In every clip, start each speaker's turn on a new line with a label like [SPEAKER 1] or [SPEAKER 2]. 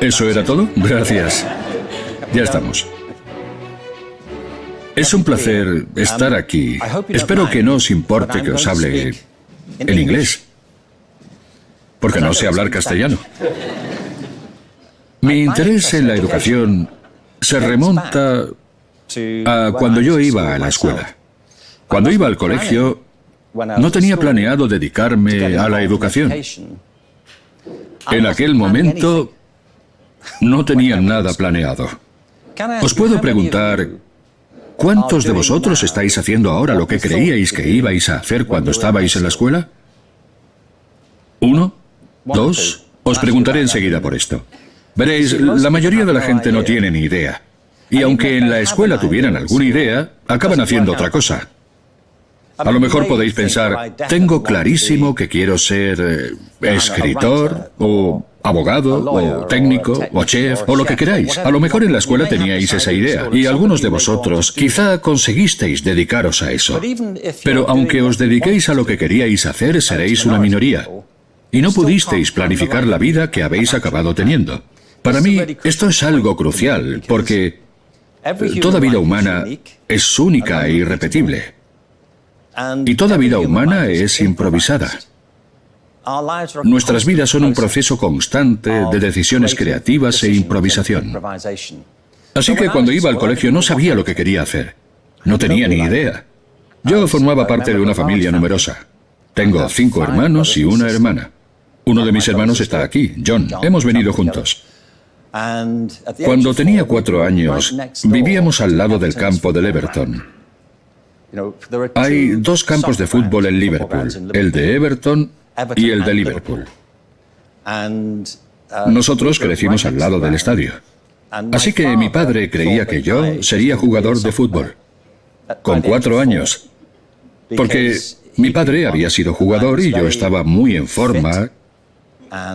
[SPEAKER 1] ¿Eso era todo? Gracias. Ya estamos. Es un placer estar aquí. Espero que no os importe que os hable en inglés, porque no sé hablar castellano. Mi interés en la educación se remonta a cuando yo iba a la escuela. Cuando iba al colegio, no tenía planeado dedicarme a la educación. En aquel momento, no tenía nada planeado. Os puedo preguntar, ¿cuántos de vosotros estáis haciendo ahora lo que creíais que ibais a hacer cuando estabais en la escuela? ¿Uno? ¿Dos? Os preguntaré enseguida por esto. Veréis, la mayoría de la gente no tiene ni idea. Y aunque en la escuela tuvieran alguna idea, acaban haciendo otra cosa. A lo mejor podéis pensar, tengo clarísimo que quiero ser escritor, o abogado, o técnico, o chef, o lo que queráis. A lo mejor en la escuela teníais esa idea, y algunos de vosotros quizá conseguisteis dedicaros a eso. Pero aunque os dediquéis a lo que queríais hacer, seréis una minoría. Y no pudisteis planificar la vida que habéis acabado teniendo. Para mí, esto es algo crucial, porque toda vida humana es única e irrepetible. Y toda vida humana es improvisada. Nuestras vidas son un proceso constante de decisiones creativas e improvisación. Así que cuando iba al colegio no sabía lo que quería hacer. No tenía ni idea. Yo formaba parte de una familia numerosa. Tengo 5 hermanos y una hermana. Uno de mis hermanos está aquí, John. Hemos venido juntos. Cuando tenía 4 años, vivíamos al lado del campo del Everton. Hay 2 campos de fútbol en Liverpool, el de Everton y el de Liverpool. Nosotros crecimos al lado del estadio. Así que mi padre creía que yo sería jugador de fútbol. Con 4 años. Porque mi padre había sido jugador y yo estaba muy en forma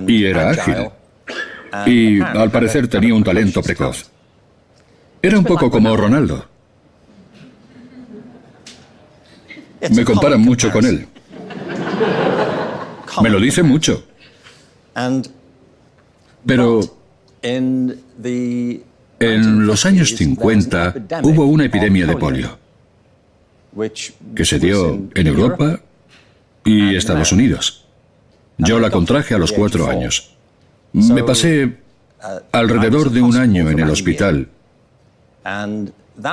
[SPEAKER 1] y era ágil. Y al parecer tenía un talento precoz. Era un poco como Ronaldo. Me comparan mucho con él. Me lo dicen mucho. Pero en los años 50 hubo una epidemia de polio que se dio en Europa y Estados Unidos. Yo la contraje a los 4 años. Me pasé alrededor de 1 año en el hospital.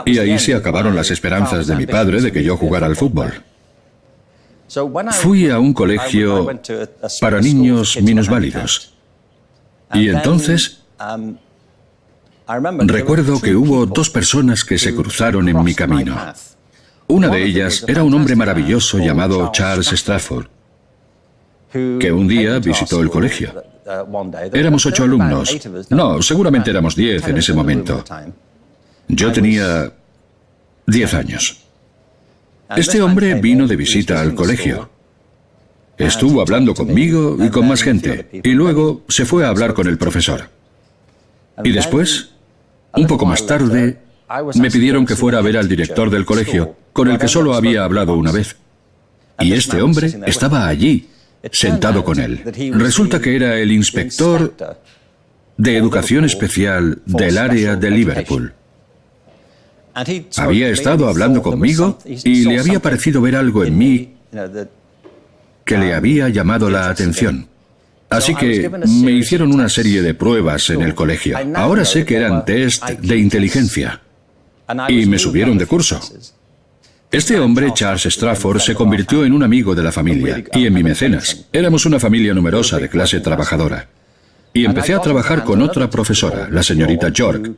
[SPEAKER 1] Y ahí se acabaron las esperanzas de mi padre de que yo jugara al fútbol. Fui a un colegio para niños minusválidos. Y entonces recuerdo que hubo 2 personas que se cruzaron en mi camino. Una de ellas era un hombre maravilloso llamado Charles Strafford, que un día visitó el colegio. Éramos 8 alumnos. No, seguramente éramos 10 en ese momento. Yo tenía 10 años. Este hombre vino de visita al colegio. Estuvo hablando conmigo y con más gente, y luego se fue a hablar con el profesor. Y después, un poco más tarde, me pidieron que fuera a ver al director del colegio, con el que solo había hablado una vez. Y este hombre estaba allí, sentado con él. Resulta que era el inspector de educación especial del área de Liverpool. Había estado hablando conmigo y le había parecido ver algo en mí que le había llamado la atención. Así que me hicieron una serie de pruebas en el colegio. Ahora sé que eran test de inteligencia. Y me subieron de curso. Este hombre, Charles Strafford, se convirtió en un amigo de la familia y en mi mecenas. Éramos una familia numerosa de clase trabajadora. Y empecé a trabajar con otra profesora, la señorita York,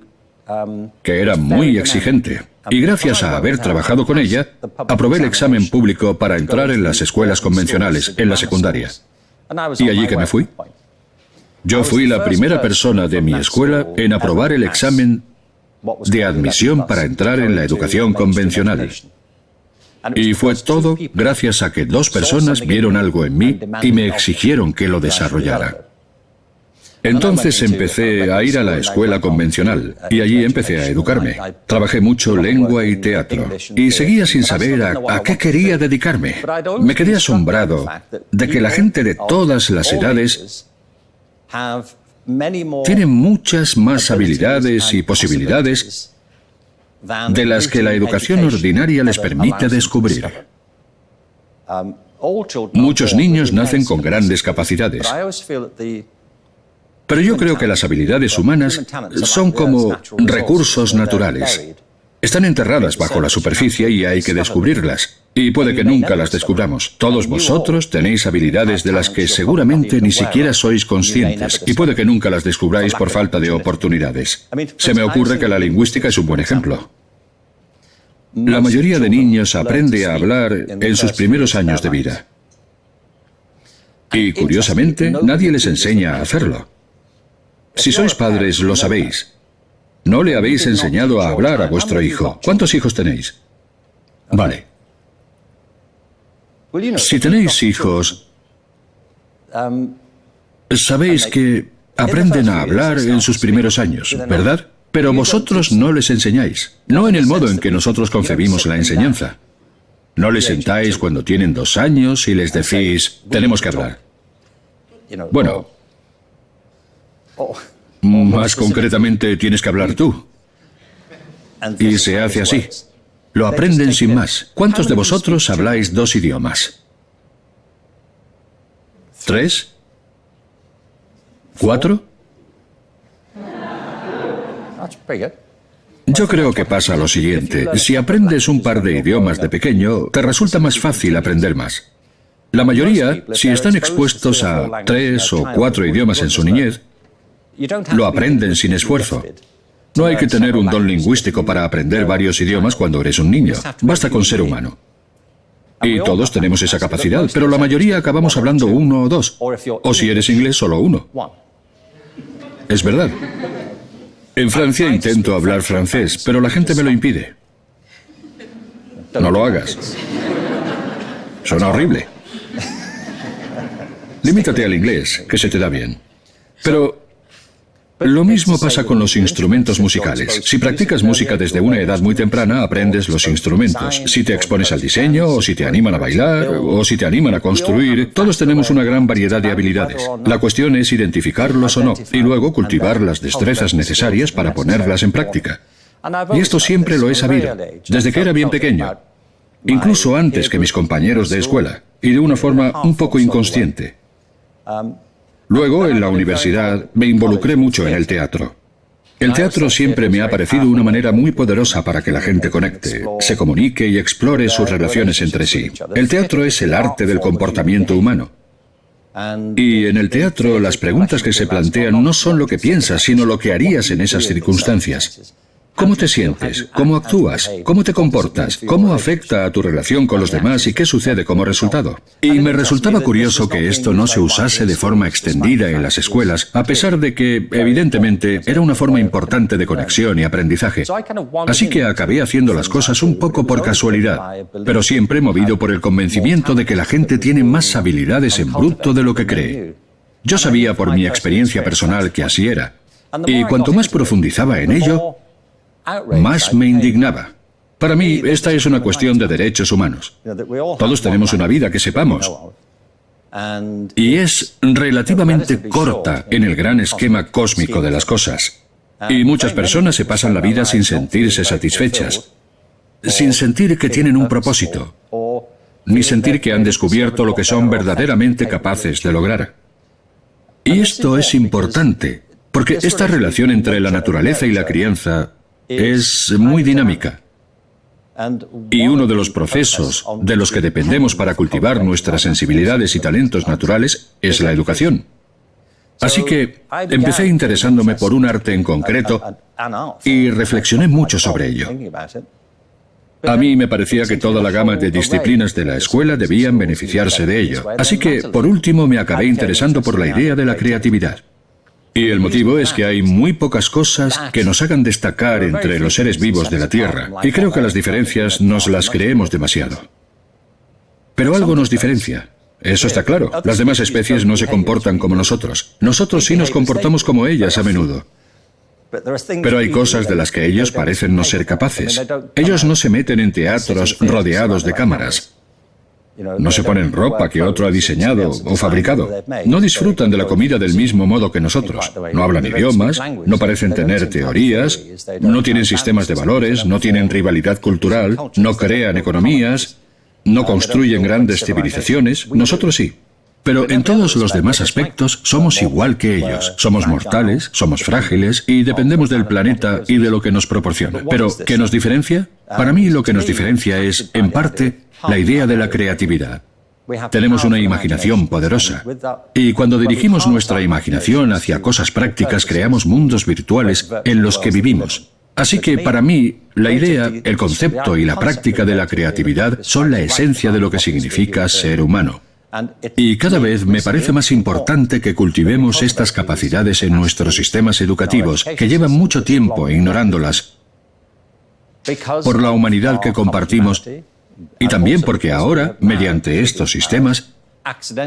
[SPEAKER 1] que era muy exigente. Y gracias a haber trabajado con ella, aprobé el examen público para entrar en las escuelas convencionales, en la secundaria. Y allí que me fui. Yo fui la primera persona de mi escuela en aprobar el examen de admisión para entrar en la educación convencional. Y fue todo gracias a que 2 personas vieron algo en mí y me exigieron que lo desarrollara. Entonces empecé a ir a la escuela convencional y allí empecé a educarme. Trabajé mucho lengua y teatro y seguía sin saber a qué quería dedicarme. Me quedé asombrado de que la gente de todas las edades tienen muchas más habilidades y posibilidades de las que la educación ordinaria les permite descubrir. Muchos niños nacen con grandes capacidades, pero yo creo que las habilidades humanas son como recursos naturales. Están enterradas bajo la superficie y hay que descubrirlas. Y puede que nunca las descubramos. Todos vosotros tenéis habilidades de las que seguramente ni siquiera sois conscientes. Y puede que nunca las descubráis por falta de oportunidades. Se me ocurre que la lingüística es un buen ejemplo. La mayoría de niños aprende a hablar en sus primeros años de vida. Y curiosamente, nadie les enseña a hacerlo. Si sois padres, lo sabéis. No le habéis enseñado a hablar a vuestro hijo. ¿Cuántos hijos tenéis? Vale. Si tenéis hijos, sabéis que aprenden a hablar en sus primeros años, ¿verdad? Pero vosotros no les enseñáis. No en el modo en que nosotros concebimos la enseñanza. No les sentáis cuando tienen 2 años y les decís, tenemos que hablar. Bueno, más concretamente tienes que hablar tú. Y se hace así. Lo aprenden sin más. ¿Cuántos de vosotros habláis 2 idiomas? ¿3? ¿4? Yo creo que pasa lo siguiente. Si aprendes un par de idiomas de pequeño, te resulta más fácil aprender más. La mayoría, si están expuestos a 3 o 4 idiomas en su niñez, lo aprenden sin esfuerzo. No hay que tener un don lingüístico para aprender varios idiomas cuando eres un niño. Basta con ser humano. Y todos tenemos esa capacidad, pero la mayoría acabamos hablando 1 o 2. O si eres inglés, solo 1. Es verdad. En Francia intento hablar francés, pero la gente me lo impide. No lo hagas. Suena horrible. Limítate al inglés, que se te da bien. Pero lo mismo pasa con los instrumentos musicales. Si practicas música desde una edad muy temprana, aprendes los instrumentos. Si te expones al diseño, o si te animan a bailar, o si te animan a construir, todos tenemos una gran variedad de habilidades. La cuestión es identificarlos o no, y luego cultivar las destrezas necesarias para ponerlas en práctica. Y esto siempre lo he sabido, desde que era bien pequeño, incluso antes que mis compañeros de escuela, y de una forma un poco inconsciente. Luego, en la universidad, me involucré mucho en el teatro. El teatro siempre me ha parecido una manera muy poderosa para que la gente conecte, se comunique y explore sus relaciones entre sí. El teatro es el arte del comportamiento humano. Y en el teatro, las preguntas que se plantean no son lo que piensas, sino lo que harías en esas circunstancias. ¿Cómo te sientes? ¿Cómo actúas? ¿Cómo te comportas? ¿Cómo afecta a tu relación con los demás y qué sucede como resultado? Y me resultaba curioso que esto no se usase de forma extendida en las escuelas, a pesar de que, evidentemente, era una forma importante de conexión y aprendizaje. Así que acabé haciendo las cosas un poco por casualidad, pero siempre movido por el convencimiento de que la gente tiene más habilidades en bruto de lo que cree. Yo sabía por mi experiencia personal que así era. Y cuanto más profundizaba en ello, más me indignaba. Para mí, esta es una cuestión de derechos humanos. Todos tenemos una vida que sepamos. Y es relativamente corta en el gran esquema cósmico de las cosas. Y muchas personas se pasan la vida sin sentirse satisfechas, sin sentir que tienen un propósito, ni sentir que han descubierto lo que son verdaderamente capaces de lograr. Y esto es importante, porque esta relación entre la naturaleza y la crianza es muy dinámica. Y uno de los procesos de los que dependemos para cultivar nuestras sensibilidades y talentos naturales es la educación. Así que empecé interesándome por un arte en concreto y reflexioné mucho sobre ello. A mí me parecía que toda la gama de disciplinas de la escuela debían beneficiarse de ello. Así que, por último, me acabé interesando por la idea de la creatividad. Y el motivo es que hay muy pocas cosas que nos hagan destacar entre los seres vivos de la Tierra, y creo que las diferencias nos las creemos demasiado. Pero algo nos diferencia. Eso está claro. Las demás especies no se comportan como nosotros. Nosotros sí nos comportamos como ellas a menudo. Pero hay cosas de las que ellos parecen no ser capaces. Ellos no se meten en teatros rodeados de cámaras. No se ponen ropa que otro ha diseñado o fabricado. No disfrutan de la comida del mismo modo que nosotros. No hablan idiomas, no parecen tener teorías, no tienen sistemas de valores, no tienen rivalidad cultural, no crean economías, no construyen grandes civilizaciones. Nosotros sí. Pero en todos los demás aspectos somos igual que ellos. Somos mortales, somos frágiles y dependemos del planeta y de lo que nos proporciona. Pero, ¿qué nos diferencia? Para mí lo que nos diferencia es, en parte, la idea de la creatividad. Tenemos una imaginación poderosa. Y cuando dirigimos nuestra imaginación hacia cosas prácticas, creamos mundos virtuales en los que vivimos. Así que para mí, la idea, el concepto y la práctica de la creatividad son la esencia de lo que significa ser humano. Y cada vez me parece más importante que cultivemos estas capacidades en nuestros sistemas educativos, que llevan mucho tiempo ignorándolas, por la humanidad que compartimos, y también porque ahora, mediante estos sistemas,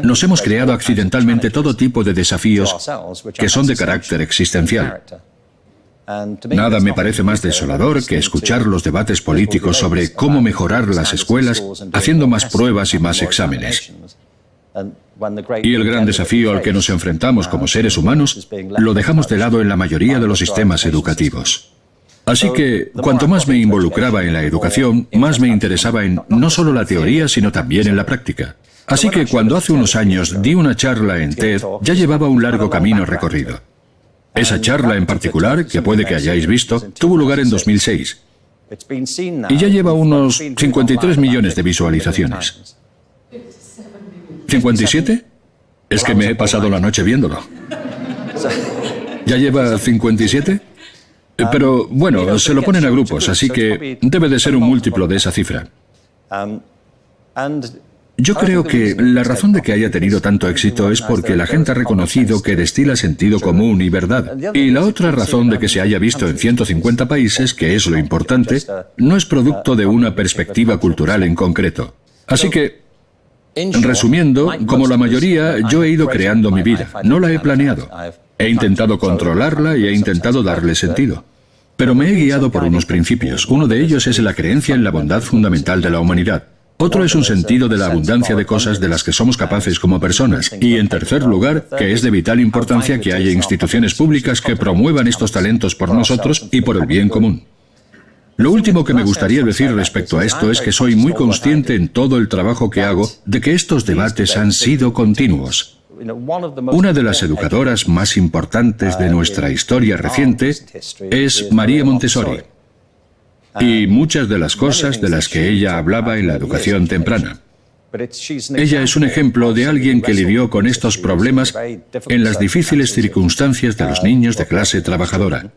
[SPEAKER 1] nos hemos creado accidentalmente todo tipo de desafíos que son de carácter existencial. Nada me parece más desolador que escuchar los debates políticos sobre cómo mejorar las escuelas haciendo más pruebas y más exámenes. Y el gran desafío al que nos enfrentamos como seres humanos lo dejamos de lado en la mayoría de los sistemas educativos. Así que, cuanto más me involucraba en la educación, más me interesaba en no solo la teoría, sino también en la práctica. Así que cuando hace unos años di una charla en TED, ya llevaba un largo camino recorrido. Esa charla en particular, que puede que hayáis visto, tuvo lugar en 2006. Y ya lleva unos 53 millones de visualizaciones. ¿57? Es que me he pasado la noche viéndolo. ¿Ya lleva 57? Pero, bueno, se lo ponen a grupos, así que debe de ser un múltiplo de esa cifra. Yo creo que la razón de que haya tenido tanto éxito es porque la gente ha reconocido que destila sentido común y verdad. Y la otra razón de que se haya visto en 150 países, que es lo importante, no es producto de una perspectiva cultural en concreto. Así que, resumiendo, como la mayoría, yo he ido creando mi vida. No la he planeado. He intentado controlarla y he intentado darle sentido. Pero me he guiado por unos principios. Uno de ellos es la creencia en la bondad fundamental de la humanidad. Otro es un sentido de la abundancia de cosas de las que somos capaces como personas. Y en tercer lugar, que es de vital importancia que haya instituciones públicas que promuevan estos talentos por nosotros y por el bien común. Lo último que me gustaría decir respecto a esto es que soy muy consciente en todo el trabajo que hago de que estos debates han sido continuos. Una de las educadoras más importantes de nuestra historia reciente es María Montessori. Y muchas de las cosas de las que ella hablaba en la educación temprana. Ella es un ejemplo de alguien que lidió con estos problemas en las difíciles circunstancias de los niños de clase trabajadora.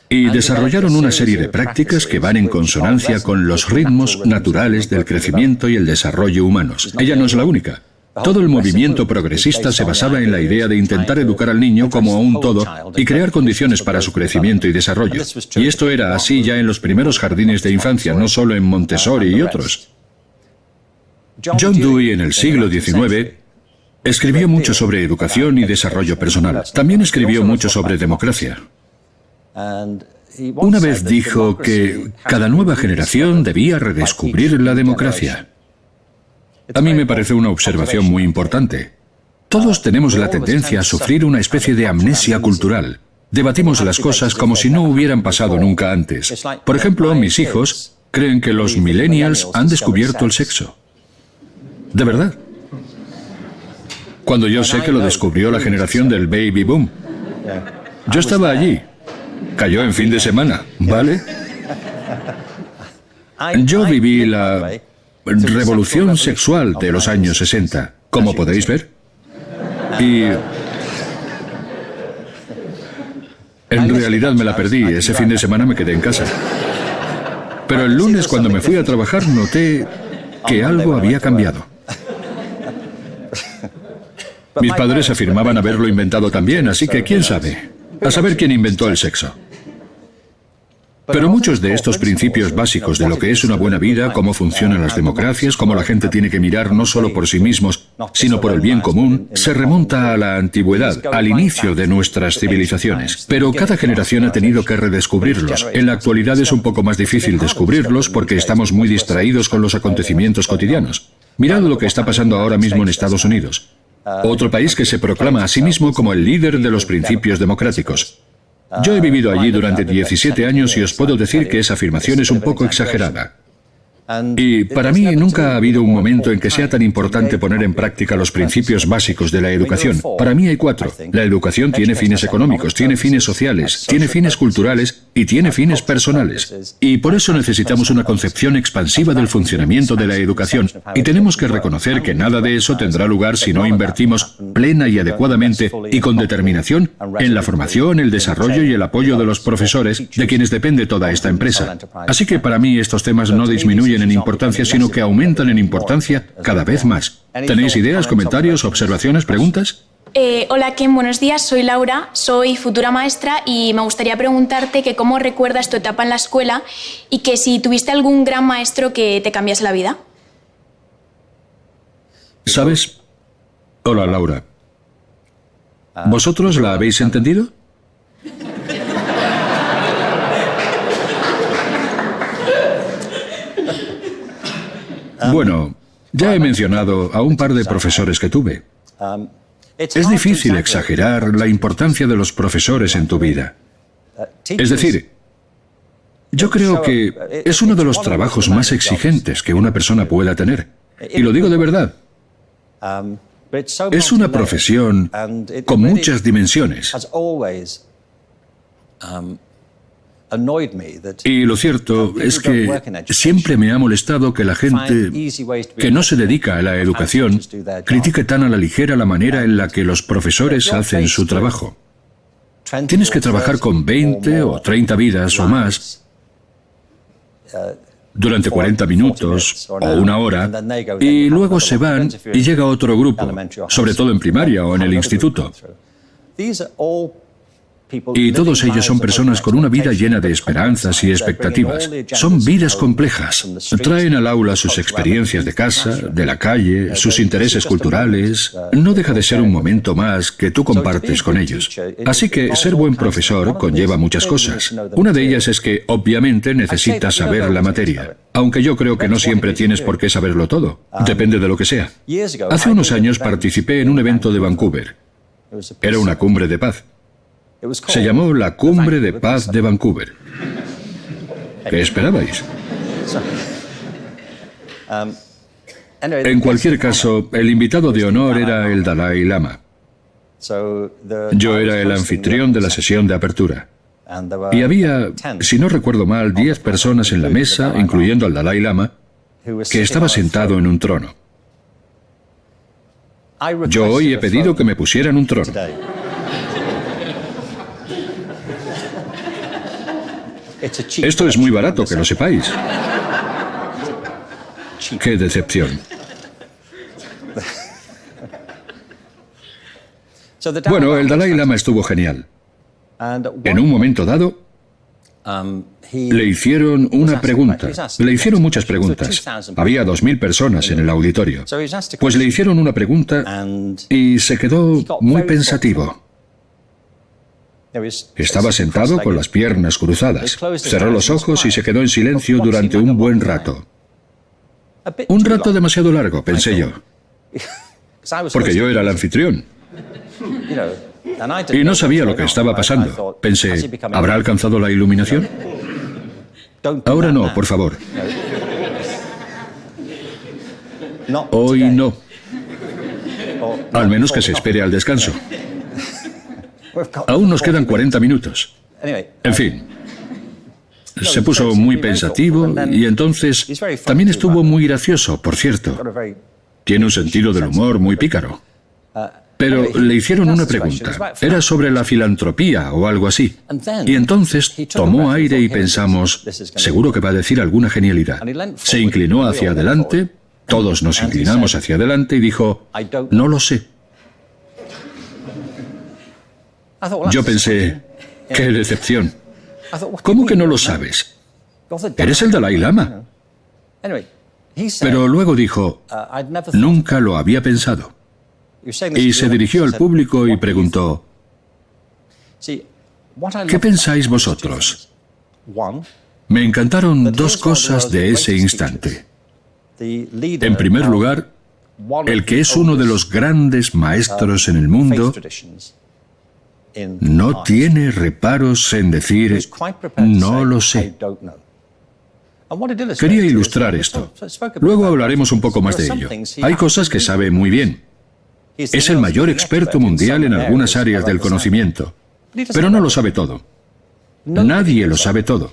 [SPEAKER 1] Y desarrollaron una serie de prácticas que van en consonancia con los ritmos naturales del crecimiento y el desarrollo humanos. Ella no es la única. Todo el movimiento progresista se basaba en la idea de intentar educar al niño como a un todo y crear condiciones para su crecimiento y desarrollo. Y esto era así ya en los primeros jardines de infancia, no solo en Montessori y otros. John Dewey en el siglo XIX escribió mucho sobre educación y desarrollo personal. También escribió mucho sobre democracia. Una vez dijo que cada nueva generación debía redescubrir la democracia. A mí me parece una observación muy importante. Todos tenemos la tendencia a sufrir una especie de amnesia cultural. Debatimos las cosas como si no hubieran pasado nunca antes. Por ejemplo, mis hijos creen que los millennials han descubierto el sexo. ¿De verdad? Cuando yo sé que lo descubrió la generación del baby boom. Yo estaba allí. Cayó en fin de semana, ¿vale? Yo viví la revolución sexual de los años 60, como podéis ver. Y en realidad me la perdí. Ese fin de semana me quedé en casa. Pero el lunes, cuando me fui a trabajar, noté que algo había cambiado. Mis padres afirmaban haberlo inventado también, así que quién sabe. A saber quién inventó el sexo. Pero muchos de estos principios básicos de lo que es una buena vida, cómo funcionan las democracias, cómo la gente tiene que mirar no solo por sí mismos, sino por el bien común, se remonta a la antigüedad, al inicio de nuestras civilizaciones. Pero cada generación ha tenido que redescubrirlos. En la actualidad es un poco más difícil descubrirlos porque estamos muy distraídos con los acontecimientos cotidianos. Mirad lo que está pasando ahora mismo en Estados Unidos, otro país que se proclama a sí mismo como el líder de los principios democráticos. Yo he vivido allí durante 17 años y os puedo decir que esa afirmación es un poco exagerada. Y para mí nunca ha habido un momento en que sea tan importante poner en práctica los principios básicos de la educación. Para mí hay 4. La educación tiene fines económicos, tiene fines sociales, tiene fines culturales y tiene fines personales. Y por eso necesitamos una concepción expansiva del funcionamiento de la educación. Y tenemos que reconocer que nada de eso tendrá lugar si no invertimos plena y adecuadamente y con determinación en la formación, el desarrollo y el apoyo de los profesores, de quienes depende toda esta empresa. Así que para mí estos temas no disminuyen en importancia, sino que aumentan en importancia cada vez más. ¿Tenéis ideas, comentarios, observaciones, preguntas?
[SPEAKER 2] Hola Ken, buenos días, soy Laura, soy futura maestra y me gustaría preguntarte que cómo recuerdas tu etapa en la escuela y que si tuviste algún gran maestro que te cambiase la vida.
[SPEAKER 1] ¿Sabes? Hola Laura. ¿Vosotros la habéis entendido? Bueno, ya he mencionado a un par de profesores que tuve. Es difícil exagerar la importancia de los profesores en tu vida. Es decir, yo creo que es uno de los trabajos más exigentes que una persona pueda tener. Y lo digo de verdad. Es una profesión con muchas dimensiones. Y lo cierto es que siempre me ha molestado que la gente que no se dedica a la educación critique tan a la ligera la manera en la que los profesores hacen su trabajo. Tienes que trabajar con 20 o 30 vidas o más durante 40 minutos o una hora y luego se van y llega otro grupo, sobre todo en primaria o en el instituto. Y todos ellos son personas con una vida llena de esperanzas y expectativas. Son vidas complejas. Traen al aula sus experiencias de casa, de la calle, sus intereses culturales. No deja de ser un momento más que tú compartes con ellos. Así que ser buen profesor conlleva muchas cosas. Una de ellas es que, obviamente, necesitas saber la materia. Aunque yo creo que no siempre tienes por qué saberlo todo. Depende de lo que sea. Hace unos años participé en un evento de Vancouver. Era una cumbre de paz. Se llamó la Cumbre de Paz de Vancouver. ¿Qué esperabais? En cualquier caso, el invitado de honor era el Dalai Lama. Yo era el anfitrión de la sesión de apertura. Y había, si no recuerdo mal, 10 personas en la mesa, incluyendo al Dalai Lama, que estaba sentado en un trono. Yo hoy he pedido que me pusieran un trono. Esto es muy barato, que lo sepáis. ¡Qué decepción! Bueno, el Dalai Lama estuvo genial. En un momento dado, le hicieron una pregunta. Le hicieron muchas preguntas. Había 2000 personas en el auditorio. Pues le hicieron una pregunta y se quedó muy pensativo. Estaba sentado con las piernas cruzadas. Cerró los ojos y se quedó en silencio durante un buen rato. Un rato demasiado largo, pensé yo. Porque yo era el anfitrión. Y no sabía lo que estaba pasando. Pensé, ¿habrá alcanzado la iluminación? Ahora no, por favor. Hoy no. Al menos que se espere al descanso. Aún nos quedan 40 minutos. En fin, se puso muy pensativo y entonces también estuvo muy gracioso, por cierto. Tiene un sentido del humor muy pícaro. Pero le hicieron una pregunta. Era sobre la filantropía o algo así. Y entonces tomó aire y pensamos, seguro que va a decir alguna genialidad. Se inclinó hacia adelante, todos nos inclinamos hacia adelante y dijo, no lo sé. Yo pensé, qué decepción. ¿Cómo que no lo sabes? Eres el Dalai Lama. Pero luego dijo, nunca lo había pensado. Y se dirigió al público y preguntó, ¿qué pensáis vosotros? Me encantaron dos cosas de ese instante. En primer lugar, el que es uno de los grandes maestros en el mundo no tiene reparos en decir, no lo sé. Quería ilustrar esto. Luego hablaremos un poco más de ello. Hay cosas que sabe muy bien. Es el mayor experto mundial en algunas áreas del conocimiento, pero no lo sabe todo. Nadie lo sabe todo.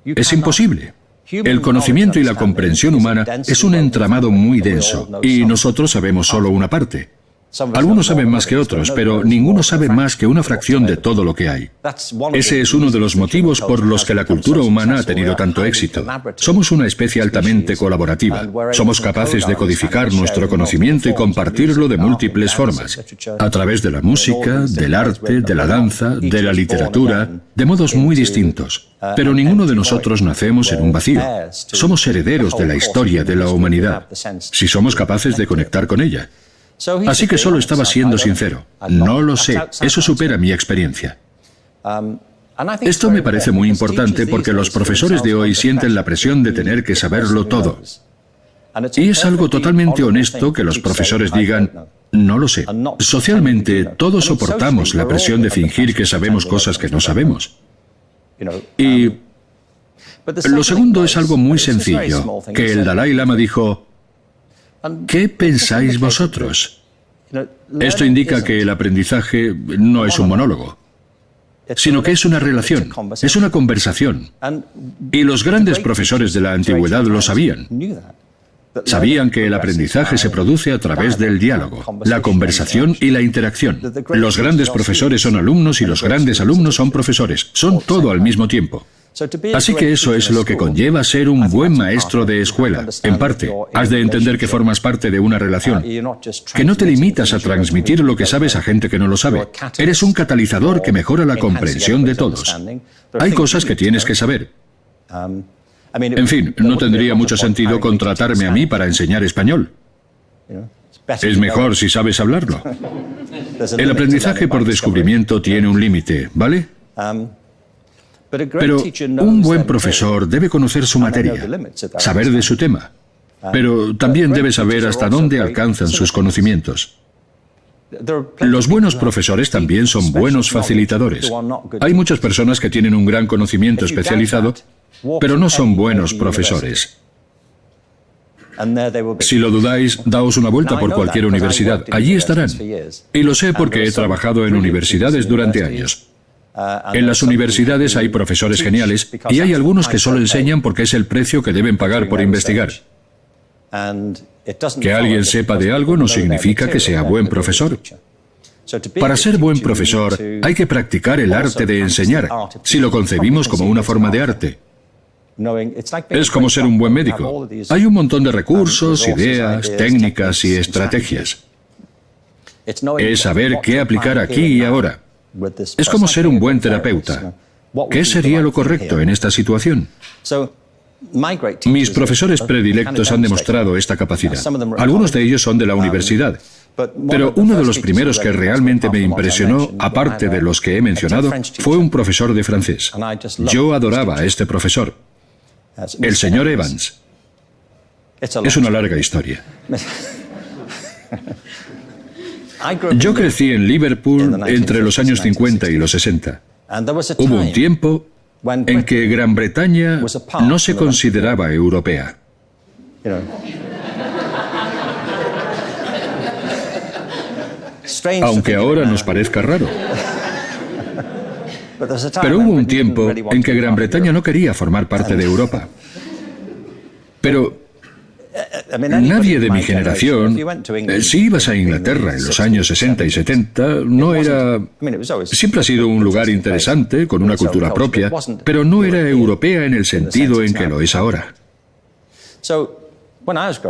[SPEAKER 1] Es imposible. El conocimiento y la comprensión humana es un entramado muy denso, y nosotros sabemos solo una parte. Algunos saben más que otros, pero ninguno sabe más que una fracción de todo lo que hay. Ese es uno de los motivos por los que la cultura humana ha tenido tanto éxito. Somos una especie altamente colaborativa. Somos capaces de codificar nuestro conocimiento y compartirlo de múltiples formas, a través de la música, del arte, de la danza, de la literatura, de modos muy distintos. Pero ninguno de nosotros nacemos en un vacío. Somos herederos de la historia de la humanidad, si somos capaces de conectar con ella. Así que solo estaba siendo sincero. No lo sé, eso supera mi experiencia. Esto me parece muy importante porque los profesores de hoy sienten la presión de tener que saberlo todo. Y es algo totalmente honesto que los profesores digan, no lo sé. Socialmente, todos soportamos la presión de fingir que sabemos cosas que no sabemos. Y lo segundo es algo muy sencillo, que el Dalai Lama dijo, ¿qué pensáis vosotros? Esto indica que el aprendizaje no es un monólogo, sino que es una relación, es una conversación. Y los grandes profesores de la antigüedad lo sabían. Sabían que el aprendizaje se produce a través del diálogo, la conversación y la interacción. Los grandes profesores son alumnos y los grandes alumnos son profesores. Son todo al mismo tiempo. Así que eso es lo que conlleva ser un buen maestro de escuela. En parte, has de entender que formas parte de una relación, que no te limitas a transmitir lo que sabes a gente que no lo sabe. Eres un catalizador que mejora la comprensión de todos. Hay cosas que tienes que saber. En fin, no tendría mucho sentido contratarme a mí para enseñar español. Es mejor si sabes hablarlo. El aprendizaje por descubrimiento tiene un límite, ¿vale? Pero un buen profesor debe conocer su materia, saber de su tema, pero también debe saber hasta dónde alcanzan sus conocimientos. Los buenos profesores también son buenos facilitadores. Hay muchas personas que tienen un gran conocimiento especializado, pero no son buenos profesores. Si lo dudáis, daos una vuelta por cualquier universidad. Allí estarán. Y lo sé porque he trabajado en universidades durante años. En las universidades hay profesores geniales y hay algunos que solo enseñan porque es el precio que deben pagar por investigar. Que alguien sepa de algo no significa que sea buen profesor. Para ser buen profesor hay que practicar el arte de enseñar, si lo concebimos como una forma de arte. Es como ser un buen médico. Hay un montón de recursos, ideas, técnicas y estrategias. Es saber qué aplicar aquí y ahora. Es como ser un buen terapeuta. ¿Qué sería lo correcto en esta situación? Mis profesores predilectos han demostrado esta capacidad. Algunos de ellos son de la universidad. Pero uno de los primeros que realmente me impresionó, aparte de los que he mencionado, fue un profesor de francés. Yo adoraba a este profesor, el señor Evans. Es una larga historia. Yo crecí en Liverpool entre los años 50 y los 60. Hubo un tiempo en que Gran Bretaña no se consideraba europea. Aunque ahora nos parezca raro. Pero hubo un tiempo en que Gran Bretaña no quería formar parte de Europa. Pero nadie de mi generación, si ibas a Inglaterra en los años 60 y 70, no era... Siempre ha sido un lugar interesante, con una cultura propia, pero no era europea en el sentido en que lo es ahora.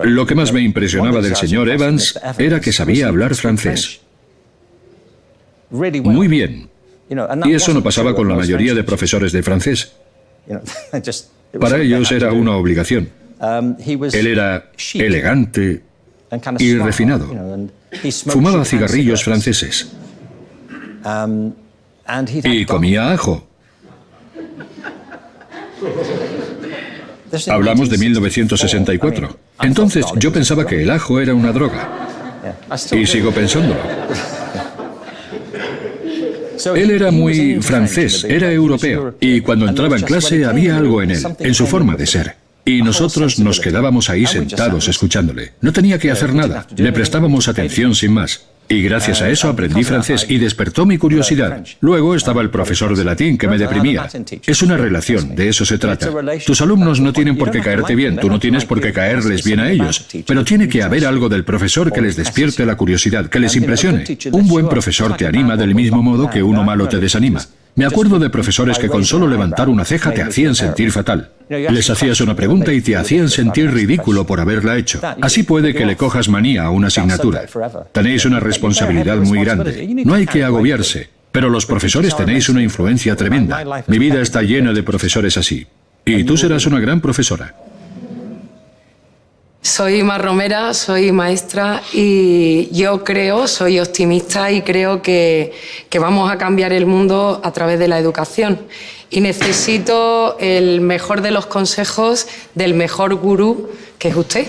[SPEAKER 1] Lo que más me impresionaba del señor Evans era que sabía hablar francés. Muy bien. Y eso no pasaba con la mayoría de profesores de francés. Para ellos era una obligación. Él era elegante y refinado. Fumaba cigarrillos franceses. Y comía ajo. Hablamos de 1964. Entonces yo pensaba que el ajo era una droga. Y sigo pensándolo. Él era muy francés, era europeo. Y cuando entraba en clase había algo en él, en su forma de ser. Y nosotros nos quedábamos ahí sentados escuchándole. No tenía que hacer nada. Le prestábamos atención sin más. Y gracias a eso aprendí francés y despertó mi curiosidad. Luego estaba el profesor de latín que me deprimía. Es una relación, de eso se trata. Tus alumnos no tienen por qué caerte bien, tú no tienes por qué caerles bien a ellos. Pero tiene que haber algo del profesor que les despierte la curiosidad, que les impresione. Un buen profesor te anima del mismo modo que uno malo te desanima. Me acuerdo de profesores que con solo levantar una ceja te hacían sentir fatal. Les hacías una pregunta y te hacían sentir ridículo por haberla hecho. Así puede que le cojas manía a una asignatura. Tenéis una responsabilidad muy grande. No hay que agobiarse. Pero los profesores tenéis una influencia tremenda. Mi vida está llena de profesores así. Y tú serás una gran profesora.
[SPEAKER 3] Soy Mar Romera, soy maestra y yo soy optimista y creo que vamos a cambiar el mundo a través de la educación. Y necesito el mejor de los consejos del mejor gurú, que es usted.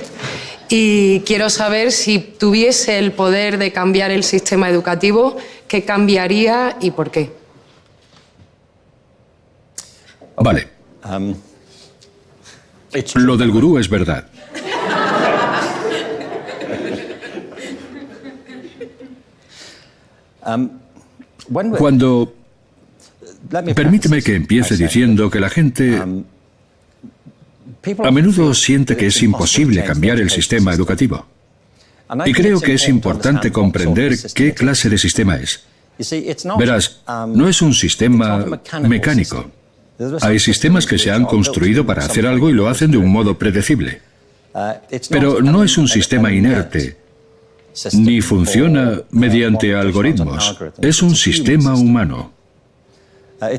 [SPEAKER 3] Y quiero saber si tuviese el poder de cambiar el sistema educativo, ¿qué cambiaría y por qué?
[SPEAKER 1] Vale. Lo del gurú es verdad. Cuando... Permíteme que empiece diciendo que la gente a menudo siente que es imposible cambiar el sistema educativo. Y creo que es importante comprender qué clase de sistema es. Verás, no es un sistema mecánico. Hay sistemas que se han construido para hacer algo y lo hacen de un modo predecible. Pero no es un sistema inerte, ni funciona mediante algoritmos. Es un sistema humano.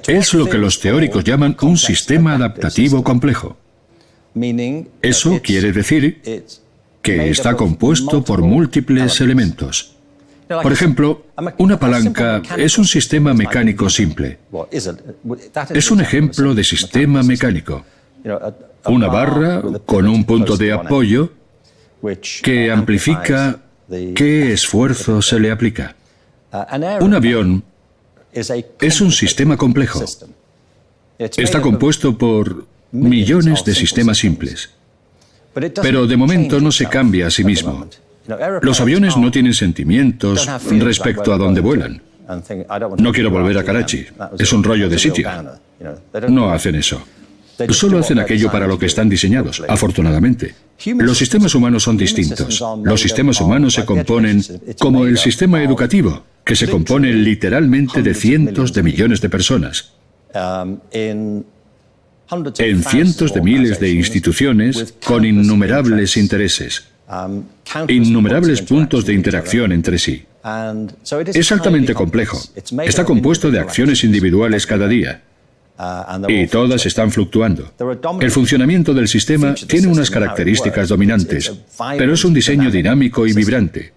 [SPEAKER 1] Es lo que los teóricos llaman un sistema adaptativo complejo. Eso quiere decir que está compuesto por múltiples elementos. Por ejemplo, una palanca es un sistema mecánico simple. Es un ejemplo de sistema mecánico. Una barra con un punto de apoyo que amplifica qué esfuerzo se le aplica. Un avión es un sistema complejo. Está compuesto por millones de sistemas simples. Pero de momento no se cambia a sí mismo. Los aviones no tienen sentimientos respecto a dónde vuelan. No quiero volver a Karachi. Es un rollo de sitio. No hacen eso. Solo hacen aquello para lo que están diseñados, afortunadamente. Los sistemas humanos son distintos. Los sistemas humanos se componen como el sistema educativo, que se compone literalmente de cientos de millones de personas. En cientos de miles de instituciones con innumerables intereses, innumerables puntos de interacción entre sí. Es altamente complejo. Está compuesto de acciones individuales cada día. Y todas están fluctuando. El funcionamiento del sistema tiene unas características dominantes, pero es un diseño dinámico y vibrante,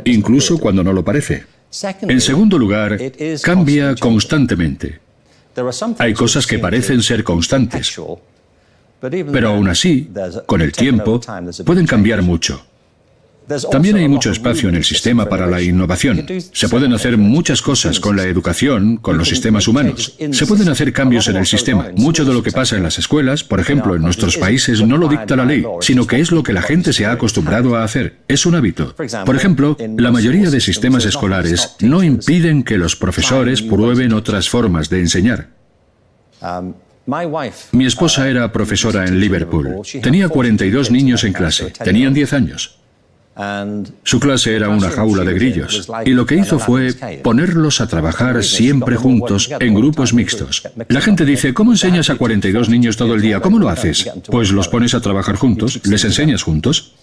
[SPEAKER 1] incluso cuando no lo parece. En segundo lugar, cambia constantemente. Hay cosas que parecen ser constantes, pero aún así, con el tiempo, pueden cambiar mucho. También hay mucho espacio en el sistema para la innovación. Se pueden hacer muchas cosas con la educación, con los sistemas humanos. Se pueden hacer cambios en el sistema. Mucho de lo que pasa en las escuelas, por ejemplo, en nuestros países, no lo dicta la ley, sino que es lo que la gente se ha acostumbrado a hacer. Es un hábito. Por ejemplo, la mayoría de sistemas escolares no impiden que los profesores prueben otras formas de enseñar. Mi esposa era profesora en Liverpool. Tenía 42 niños en clase. Tenían 10 años. Su clase era una jaula de grillos, y lo que hizo fue ponerlos a trabajar siempre juntos en grupos mixtos. La gente dice, ¿cómo enseñas a 42 niños todo el día? ¿Cómo lo haces? Pues los pones a trabajar juntos, les enseñas juntos.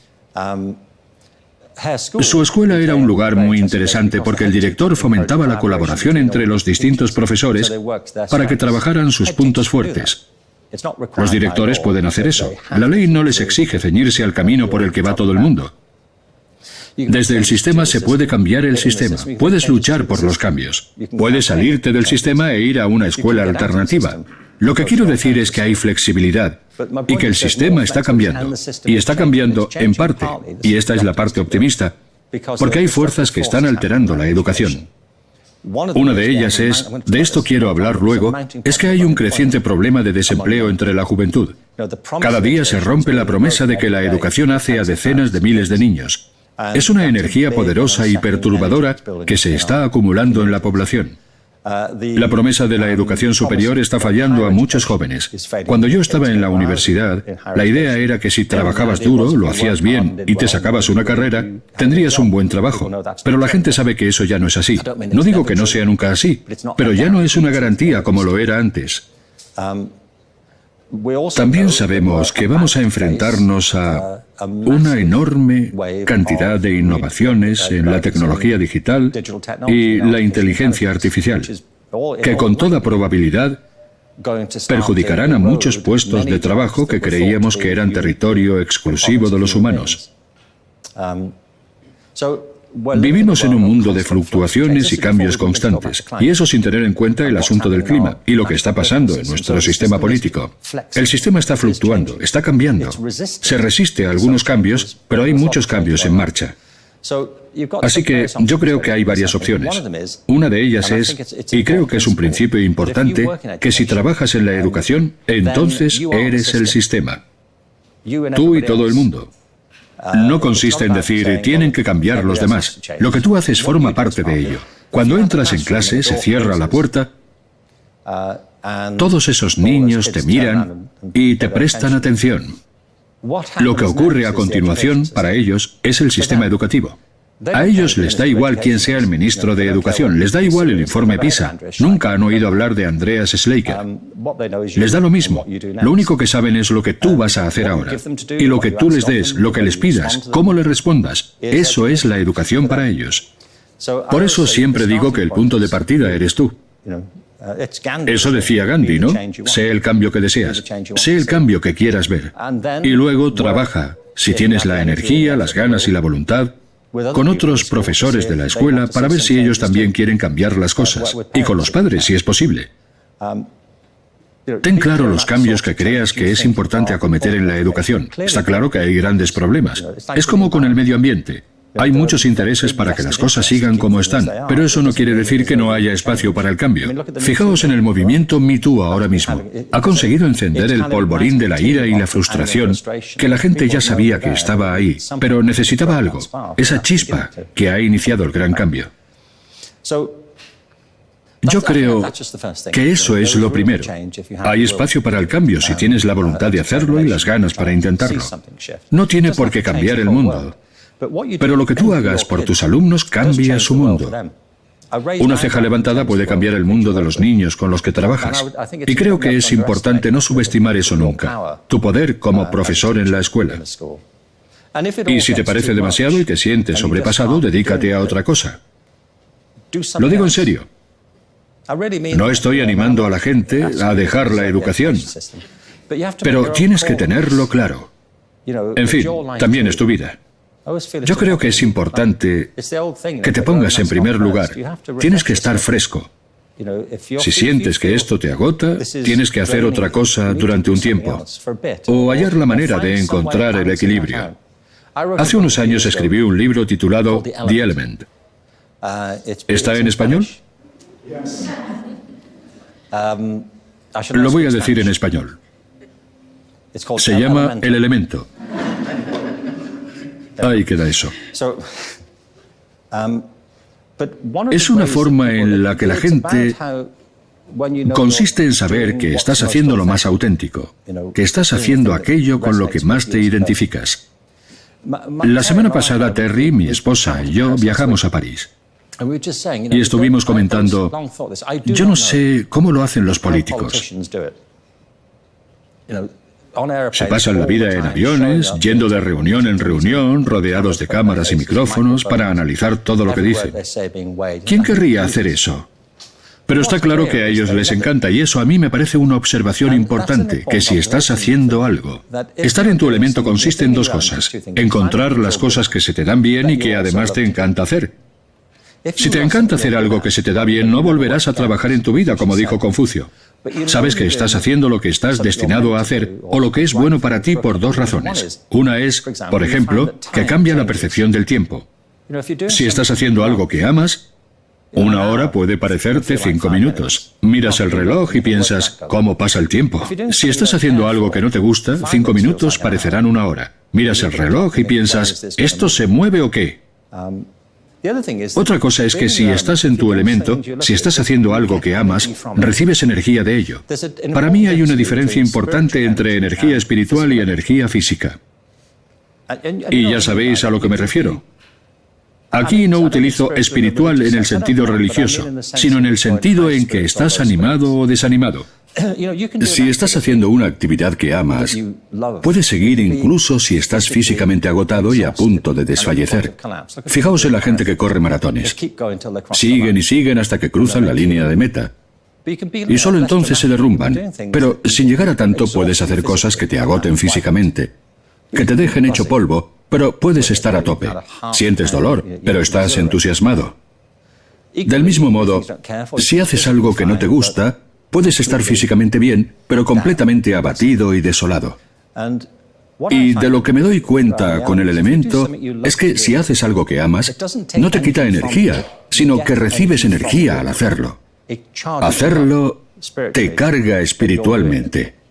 [SPEAKER 1] Su escuela era un lugar muy interesante porque el director fomentaba la colaboración entre los distintos profesores para que trabajaran sus puntos fuertes. Los directores pueden hacer eso. La ley no les exige ceñirse al camino por el que va todo el mundo. Desde el sistema se puede cambiar el sistema. Puedes luchar por los cambios. Puedes salirte del sistema e ir a una escuela alternativa. Lo que quiero decir es que hay flexibilidad y que el sistema está cambiando. Y está cambiando en parte, y esta es la parte optimista, porque hay fuerzas que están alterando la educación. Una de ellas es, de esto quiero hablar luego, es que hay un creciente problema de desempleo entre la juventud. Cada día se rompe la promesa de que la educación hace a decenas de miles de niños. Es una energía poderosa y perturbadora que se está acumulando en la población. La promesa de la educación superior está fallando a muchos jóvenes. Cuando yo estaba en la universidad, la idea era que si trabajabas duro, lo hacías bien y te sacabas una carrera, tendrías un buen trabajo. Pero la gente sabe que eso ya no es así. No digo que no sea nunca así, pero ya no es una garantía como lo era antes. También sabemos que vamos a enfrentarnos a una enorme cantidad de innovaciones en la tecnología digital y la inteligencia artificial, que con toda probabilidad perjudicarán a muchos puestos de trabajo que creíamos que eran territorio exclusivo de los humanos. Vivimos en un mundo de fluctuaciones y cambios constantes, y eso sin tener en cuenta el asunto del clima y lo que está pasando en nuestro sistema político. El sistema está fluctuando, está cambiando. Se resiste a algunos cambios, pero hay muchos cambios en marcha. Así que yo creo que hay varias opciones. Una de ellas es, y creo que es un principio importante, que si trabajas en la educación, entonces eres el sistema. Tú y todo el mundo. No consiste en decir, tienen que cambiar los demás. Lo que tú haces forma parte de ello. Cuando entras en clase, se cierra la puerta, todos esos niños te miran y te prestan atención. Lo que ocurre a continuación, para ellos, es el sistema educativo. A ellos les da igual quién sea el ministro de Educación, les da igual el informe PISA. Nunca han oído hablar de Andreas Schleicher. Les da lo mismo. Lo único que saben es lo que tú vas a hacer ahora. Y lo que tú les des, lo que les pidas, cómo les respondas. Eso es la educación para ellos. Por eso siempre digo que el punto de partida eres tú. Eso decía Gandhi, ¿no? Sé el cambio que deseas. Sé el cambio que quieras ver. Y luego trabaja, si tienes la energía, las ganas y la voluntad, con otros profesores de la escuela para ver si ellos también quieren cambiar las cosas, y con los padres, si es posible. Ten claro los cambios que creas que es importante acometer en la educación. Está claro que hay grandes problemas. Es como con el medio ambiente. Hay muchos intereses para que las cosas sigan como están, pero eso no quiere decir que no haya espacio para el cambio. Fijaos en el movimiento Me Too ahora mismo. Ha conseguido encender el polvorín de la ira y la frustración, que la gente ya sabía que estaba ahí, pero necesitaba algo, esa chispa que ha iniciado el gran cambio. Yo creo que eso es lo primero. Hay espacio para el cambio si tienes la voluntad de hacerlo y las ganas para intentarlo. No tiene por qué cambiar el mundo. Pero lo que tú hagas por tus alumnos cambia su mundo. Una ceja levantada puede cambiar el mundo de los niños con los que trabajas. Y creo que es importante no subestimar eso nunca, tu poder como profesor en la escuela. Y si te parece demasiado y te sientes sobrepasado, dedícate a otra cosa. Lo digo en serio. No estoy animando a la gente a dejar la educación, pero tienes que tenerlo claro. En fin, también es tu vida. Yo creo que es importante que te pongas en primer lugar. Tienes que estar fresco. Si sientes que esto te agota, tienes que hacer otra cosa durante un tiempo, o hallar la manera de encontrar el equilibrio. Hace unos años escribí un libro titulado The Element. ¿Está en español? Lo voy a decir en español. Se llama El Elemento. Ahí queda eso. Es una forma en la que la gente consiste en saber que estás haciendo lo más auténtico, que estás haciendo aquello con lo que más te identificas. La semana pasada, Terry, mi esposa y yo viajamos a París. Y estuvimos comentando, yo no sé cómo lo hacen los políticos. Se pasan la vida en aviones, yendo de reunión en reunión, rodeados de cámaras y micrófonos para analizar todo lo que dicen. ¿Quién querría hacer eso? Pero está claro que a ellos les encanta, y eso a mí me parece una observación importante, que si estás haciendo algo, estar en tu elemento consiste en dos cosas: encontrar las cosas que se te dan bien y que además te encanta hacer. Si te encanta hacer algo que se te da bien, no volverás a trabajar en tu vida, como dijo Confucio. Sabes que estás haciendo lo que estás destinado a hacer o lo que es bueno para ti por dos razones. Una es, por ejemplo, que cambia la percepción del tiempo. Si estás haciendo algo que amas, 1 hora puede parecerte 5 minutos. Miras el reloj y piensas, ¿cómo pasa el tiempo? Si estás haciendo algo que no te gusta, 5 minutos parecerán 1 hora. Miras el reloj y piensas, ¿esto se mueve o qué? Otra cosa es que si estás en tu elemento, si estás haciendo algo que amas, recibes energía de ello. Para mí hay una diferencia importante entre energía espiritual y energía física. Y ya sabéis a lo que me refiero. Aquí no utilizo espiritual en el sentido religioso, sino en el sentido en que estás animado o desanimado. Si estás haciendo una actividad que amas, puedes seguir incluso si estás físicamente agotado y a punto de desfallecer. Fijaos en la gente que corre maratones. Siguen y siguen hasta que cruzan la línea de meta. Y solo entonces se derrumban. Pero sin llegar a tanto puedes hacer cosas que te agoten físicamente, que te dejen hecho polvo, pero puedes estar a tope. Sientes dolor, pero estás entusiasmado. Del mismo modo, si haces algo que no te gusta, puedes estar físicamente bien, pero completamente abatido y desolado. Y de lo que me doy cuenta con el elemento es que si haces algo que amas, no te quita energía, sino que recibes energía al hacerlo. Hacerlo te carga espiritualmente.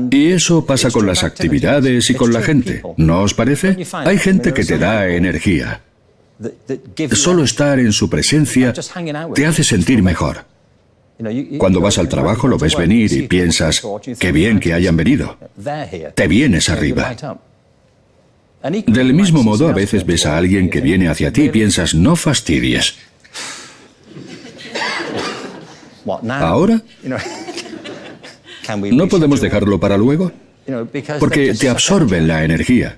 [SPEAKER 1] Y eso pasa con las actividades y con la gente, ¿no os parece? Hay gente que te da energía. Solo estar en su presencia te hace sentir mejor. Cuando vas al trabajo lo ves venir y piensas, qué bien que hayan venido. Te vienes arriba. Del mismo modo, a veces ves a alguien que viene hacia ti y piensas, no fastidies. ¿Ahora? ¿No podemos dejarlo para luego? Porque te absorben la energía.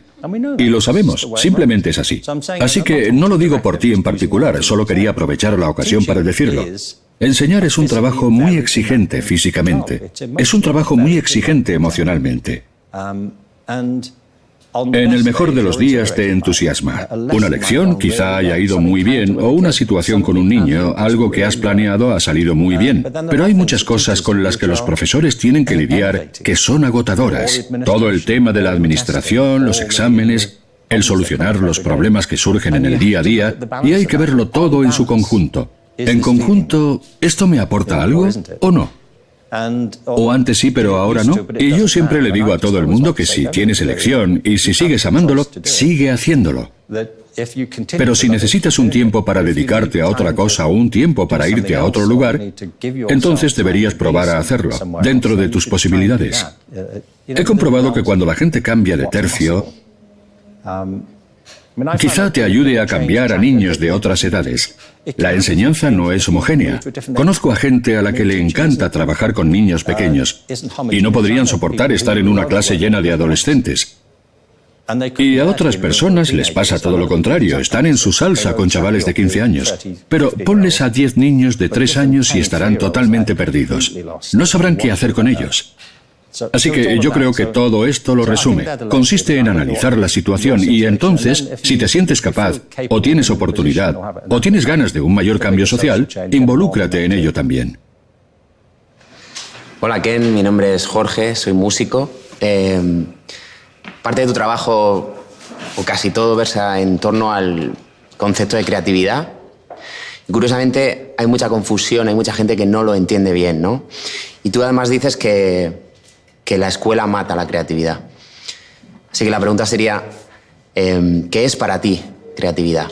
[SPEAKER 1] Y lo sabemos, simplemente es así. Así que no lo digo por ti en particular, solo quería aprovechar la ocasión para decirlo. Enseñar es un trabajo muy exigente físicamente. Es un trabajo muy exigente emocionalmente. En el mejor de los días te entusiasma. Una lección quizá haya ido muy bien, o una situación con un niño, algo que has planeado ha salido muy bien. Pero hay muchas cosas con las que los profesores tienen que lidiar que son agotadoras. Todo el tema de la administración, los exámenes, el solucionar los problemas que surgen en el día a día, y hay que verlo todo en su conjunto. En conjunto, ¿esto me aporta algo o no? O antes sí, pero ahora no. Y yo siempre le digo a todo el mundo que si tienes elección y si sigues amándolo, sigue haciéndolo. Pero si necesitas un tiempo para dedicarte a otra cosa o un tiempo para irte a otro lugar, entonces deberías probar a hacerlo, dentro de tus posibilidades. He comprobado que cuando la gente cambia de tercio, quizá te ayude a cambiar a niños de otras edades. La enseñanza no es homogénea. Conozco a gente a la que le encanta trabajar con niños pequeños y no podrían soportar estar en una clase llena de adolescentes. Y a otras personas les pasa todo lo contrario, están en su salsa con chavales de 15 años. Pero ponles a 10 niños de 3 años y estarán totalmente perdidos. No sabrán qué hacer con ellos. Así que yo creo que todo esto lo resume. Consiste en analizar la situación y entonces, si te sientes capaz, o tienes oportunidad, o tienes ganas de un mayor cambio social, involúcrate en ello también.
[SPEAKER 4] Hola Ken, mi nombre es Jorge, soy músico. Parte de tu trabajo, o casi todo, versa en torno al concepto de creatividad. Y curiosamente hay mucha confusión, hay mucha gente que no lo entiende bien, ¿no? Y tú además dices que la escuela mata la creatividad. Así que la pregunta sería, ¿qué es para ti creatividad?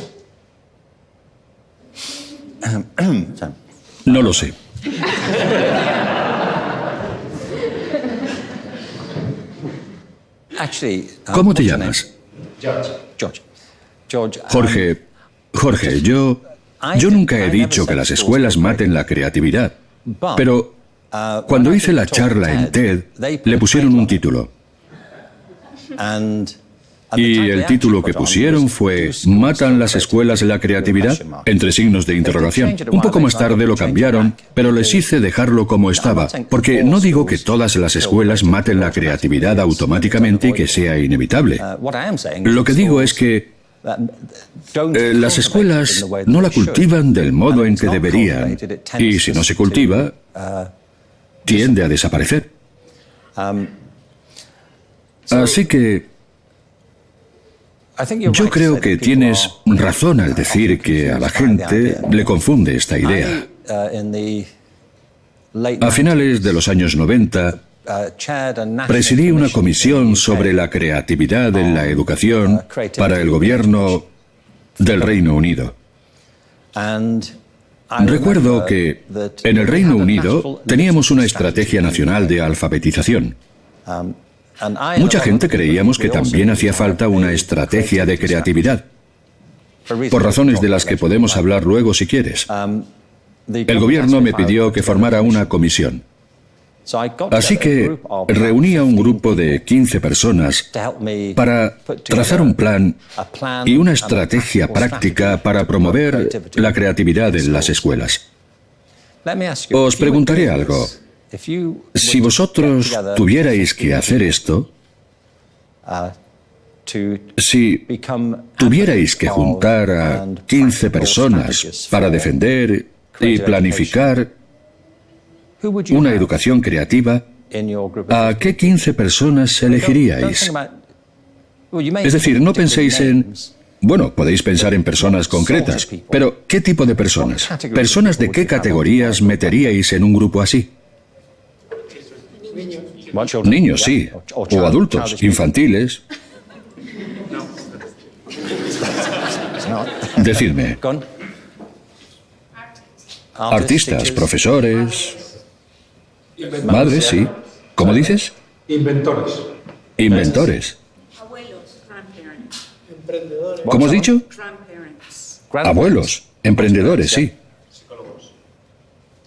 [SPEAKER 1] No lo sé. ¿Cómo te llamas? Jorge, yo nunca he dicho que las escuelas maten la creatividad, pero cuando hice la charla en TED, le pusieron un título. Y el título que pusieron fue ¿Matan las escuelas la creatividad? Entre signos de interrogación. Un poco más tarde lo cambiaron, pero les hice dejarlo como estaba, porque no digo que todas las escuelas maten la creatividad automáticamente y que sea inevitable. Lo que digo es que Las escuelas no la cultivan del modo en que deberían, y si no se cultiva, tiende a desaparecer. Así que yo creo que tienes razón al decir que a la gente le confunde esta idea. A finales de los años 90, presidí una comisión sobre la creatividad en la educación para el gobierno del Reino Unido. Recuerdo que en el Reino Unido teníamos una estrategia nacional de alfabetización. Mucha gente creíamos que también hacía falta una estrategia de creatividad, por razones de las que podemos hablar luego si quieres. El gobierno me pidió que formara una comisión. Así que reuní a un grupo de 15 personas para trazar un plan y una estrategia práctica para promover la creatividad en las escuelas. Os preguntaré algo. Si vosotros tuvierais que hacer esto, si tuvierais que juntar a 15 personas para defender y planificar una educación creativa, ¿a qué 15 personas elegiríais? Es decir, no penséis en... Bueno, podéis pensar en personas concretas, pero ¿qué tipo de personas? ¿Personas de qué categorías meteríais en un grupo así? Niños, sí. O adultos, infantiles. Decidme. Artistas, profesores... Madres, sí. ¿Cómo dices?
[SPEAKER 5] Inventores.
[SPEAKER 1] Inventores.
[SPEAKER 5] Emprendedores.
[SPEAKER 1] ¿Cómo has dicho? Abuelos. Emprendedores, sí.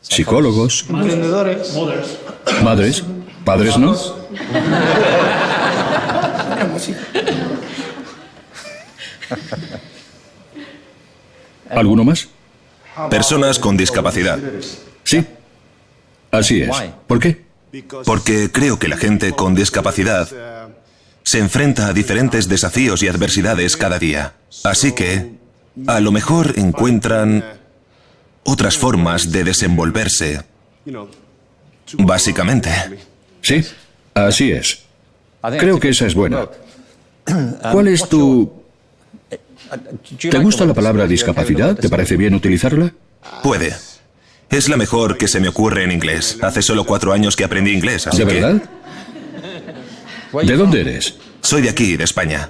[SPEAKER 1] Psicólogos.
[SPEAKER 5] Emprendedores.
[SPEAKER 1] Madres. Padres, ¿no? ¿Alguno más?
[SPEAKER 6] Personas con discapacidad.
[SPEAKER 1] Sí. Así es. ¿Por qué?
[SPEAKER 6] Porque creo que la gente con discapacidad se enfrenta a diferentes desafíos y adversidades cada día. Así que, a lo mejor encuentran otras formas de desenvolverse. Básicamente.
[SPEAKER 1] Sí, así es. Creo que esa es buena. ¿Cuál es tu... ¿Te gusta la palabra discapacidad? ¿Te parece bien utilizarla?
[SPEAKER 6] Puede. Es la mejor que se me ocurre en inglés. Hace solo 4 años que aprendí inglés, así
[SPEAKER 1] ¿De verdad? ¿De dónde eres?
[SPEAKER 6] Soy de aquí, de España.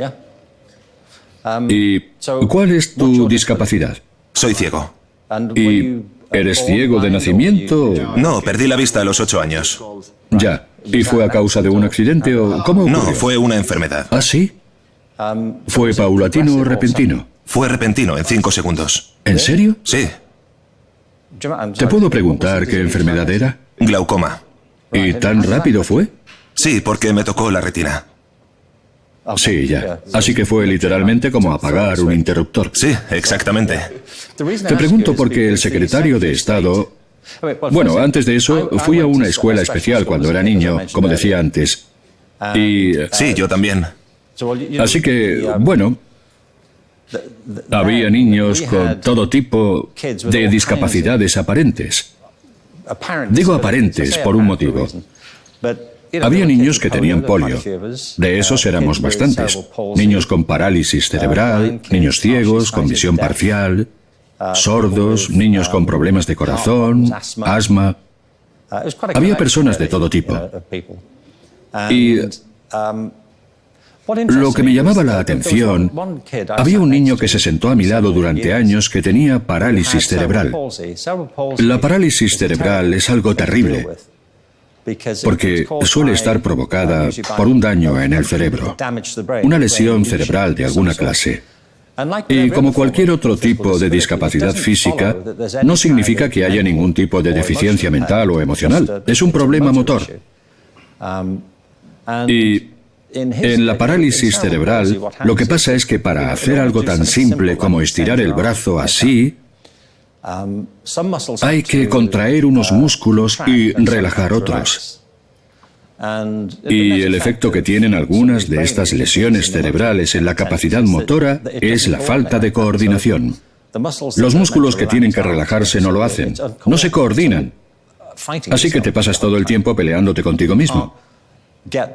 [SPEAKER 1] ¿Y cuál es tu discapacidad?
[SPEAKER 6] Soy ciego.
[SPEAKER 1] ¿Y eres ciego de nacimiento?
[SPEAKER 6] No, perdí la vista a los 8 años.
[SPEAKER 1] Ya. ¿Y fue a causa de un accidente o cómo ocurrió?
[SPEAKER 6] No, fue una enfermedad.
[SPEAKER 1] ¿Ah, sí? ¿Fue paulatino o repentino?
[SPEAKER 6] Fue repentino, en 5 segundos.
[SPEAKER 1] ¿En serio?
[SPEAKER 6] Sí,
[SPEAKER 1] ¿Te puedo preguntar qué enfermedad era?
[SPEAKER 6] glaucoma.
[SPEAKER 1] ¿Y tan rápido fue?
[SPEAKER 6] Sí, porque me tocó la retina.
[SPEAKER 1] Sí, ya. Así que fue literalmente como apagar un interruptor.
[SPEAKER 6] Sí, exactamente.
[SPEAKER 1] Te pregunto porque el secretario de Estado... Bueno, antes de eso, fui a una escuela especial cuando era niño, como decía antes. Y...
[SPEAKER 6] Sí, yo también.
[SPEAKER 1] Así que, bueno... Había niños con todo tipo de discapacidades aparentes. Digo aparentes por un motivo. Había niños que tenían polio. De esos éramos bastantes. Niños con parálisis cerebral, niños ciegos, con visión parcial, sordos, niños con problemas de corazón, asma. Había personas de todo tipo. Y lo que me llamaba la atención, había un niño que se sentó a mi lado durante años que tenía parálisis cerebral. La parálisis cerebral es algo terrible, porque suele estar provocada por un daño en el cerebro, una lesión cerebral de alguna clase. Y como cualquier otro tipo de discapacidad física, no significa que haya ningún tipo de deficiencia mental o emocional. Es un problema motor. Y en la parálisis cerebral, lo que pasa es que para hacer algo tan simple como estirar el brazo así, hay que contraer unos músculos y relajar otros. Y el efecto que tienen algunas de estas lesiones cerebrales en la capacidad motora es la falta de coordinación. Los músculos que tienen que relajarse no lo hacen, no se coordinan. Así que te pasas todo el tiempo peleándote contigo mismo.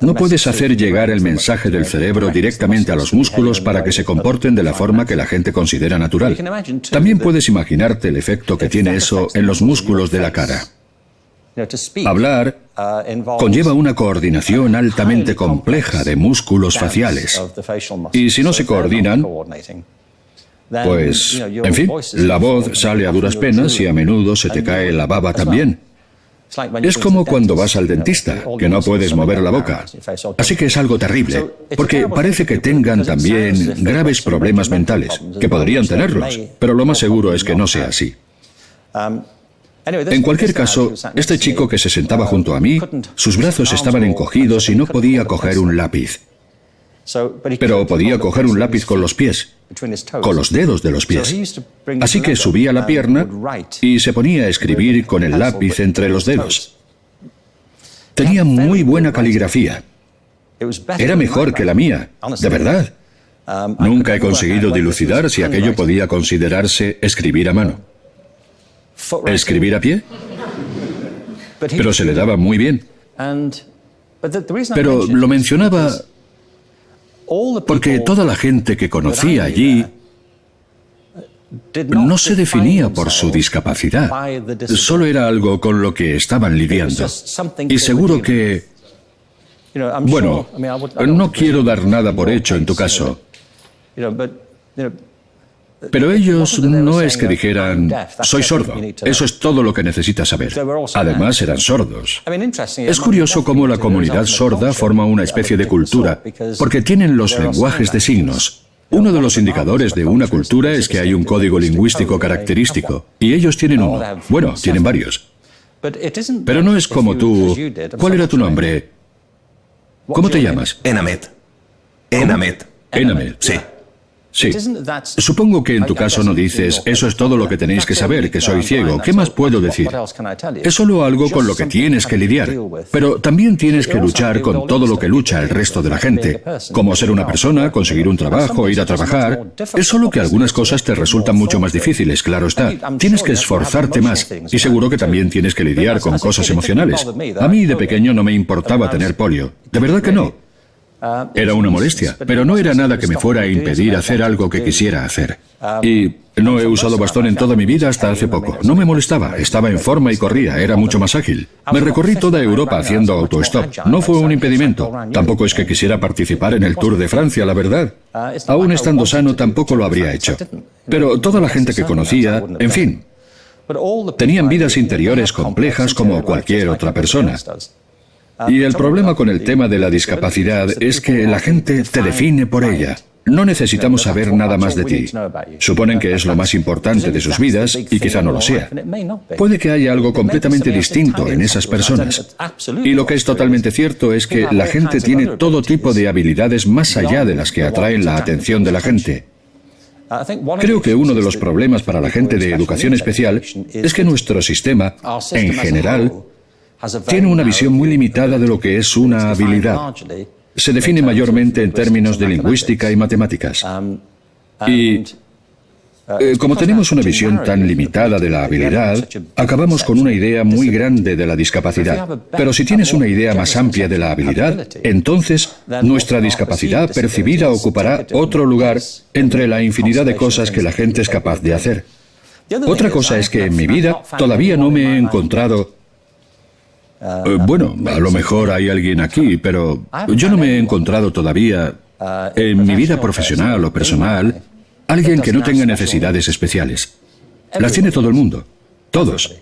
[SPEAKER 1] No puedes hacer llegar el mensaje del cerebro directamente a los músculos para que se comporten de la forma que la gente considera natural. También puedes imaginarte el efecto que tiene eso en los músculos de la cara. Hablar conlleva una coordinación altamente compleja de músculos faciales. Y si no se coordinan, pues, en fin, la voz sale a duras penas y a menudo se te cae la baba también. Es como cuando vas al dentista, que no puedes mover la boca. Así que es algo terrible, porque parece que tengan también graves problemas mentales, que podrían tenerlos, pero lo más seguro es que no sea así. En cualquier caso, este chico que se sentaba junto a mí, sus brazos estaban encogidos y no podía coger un lápiz. Pero podía coger un lápiz con los pies, con los dedos de los pies. Así que subía la pierna y se ponía a escribir con el lápiz entre los dedos. Tenía muy buena caligrafía. Era mejor que la mía, de verdad. Nunca he conseguido dilucidar si aquello podía considerarse escribir a mano. ¿Escribir a pie? Pero se le daba muy bien. Pero lo mencionaba porque toda la gente que conocía allí no se definía por su discapacidad. Solo era algo con lo que estaban lidiando. Y seguro que... Bueno, no quiero dar nada por hecho en tu caso. Pero ellos no es que dijeran, soy sordo, eso es todo lo que necesitas saber. Además, eran sordos. Es curioso cómo la comunidad sorda forma una especie de cultura, porque tienen los lenguajes de signos. Uno de los indicadores de una cultura es que hay un código lingüístico característico, y ellos tienen uno. Bueno, tienen varios. Pero no es como tú. ¿Cuál era tu nombre? ¿Cómo te llamas?
[SPEAKER 6] Enamet. Enamet.
[SPEAKER 1] Enamet.
[SPEAKER 6] Sí.
[SPEAKER 1] Sí. Supongo que en tu caso no dices, eso es todo lo que tenéis que saber, que soy ciego. ¿Qué más puedo decir? Es solo algo con lo que tienes que lidiar. Pero también tienes que luchar con todo lo que lucha el resto de la gente. Como ser una persona, conseguir un trabajo, ir a trabajar. Es solo que algunas cosas te resultan mucho más difíciles, claro está. Tienes que esforzarte más. Y seguro que también tienes que lidiar con cosas emocionales. A mí de pequeño no me importaba tener polio. De verdad que no. Era una molestia, pero no era nada que me fuera a impedir hacer algo que quisiera hacer. Y no he usado bastón en toda mi vida hasta hace poco. No me molestaba, estaba en forma y corría, era mucho más ágil. Me recorrí toda Europa haciendo autostop. No fue un impedimento. Tampoco es que quisiera participar en el Tour de Francia, la verdad. Aún estando sano, tampoco lo habría hecho. Pero toda la gente que conocía, en fin, tenían vidas interiores complejas como cualquier otra persona. Y el problema con el tema de la discapacidad es que la gente te define por ella. No necesitamos saber nada más de ti. Suponen que es lo más importante de sus vidas y quizá no lo sea. Puede que haya algo completamente distinto en esas personas. Y lo que es totalmente cierto es que la gente tiene todo tipo de habilidades más allá de las que atraen la atención de la gente. Creo que uno de los problemas para la gente de educación especial es que nuestro sistema, en general, tiene una visión muy limitada de lo que es una habilidad. Se define mayormente en términos de lingüística y matemáticas. Y como tenemos una visión tan limitada de la habilidad, acabamos con una idea muy grande de la discapacidad. Pero si tienes una idea más amplia de la habilidad, entonces nuestra discapacidad percibida ocupará otro lugar entre la infinidad de cosas que la gente es capaz de hacer. Otra cosa es que en mi vida todavía no me he encontrado... Bueno, a lo mejor hay alguien aquí, pero yo no me he encontrado todavía en mi vida profesional o personal alguien que no tenga necesidades especiales. Las tiene todo el mundo, todos.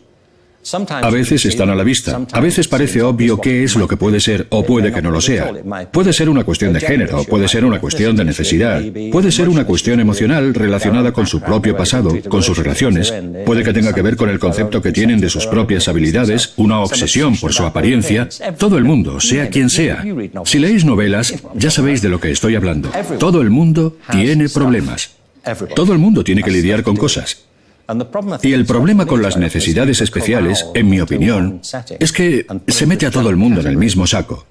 [SPEAKER 1] A veces están a la vista, a veces parece obvio qué es lo que puede ser o puede que no lo sea. Puede ser una cuestión de género, puede ser una cuestión de necesidad, puede ser una cuestión emocional relacionada con su propio pasado, con sus relaciones, puede que tenga que ver con el concepto que tienen de sus propias habilidades, una obsesión por su apariencia. Todo el mundo, sea quien sea. Si leéis novelas, ya sabéis de lo que estoy hablando. Todo el mundo tiene problemas. Todo el mundo tiene que lidiar con cosas. Y el problema con las necesidades especiales, en mi opinión, es que se mete a todo el mundo en el mismo saco.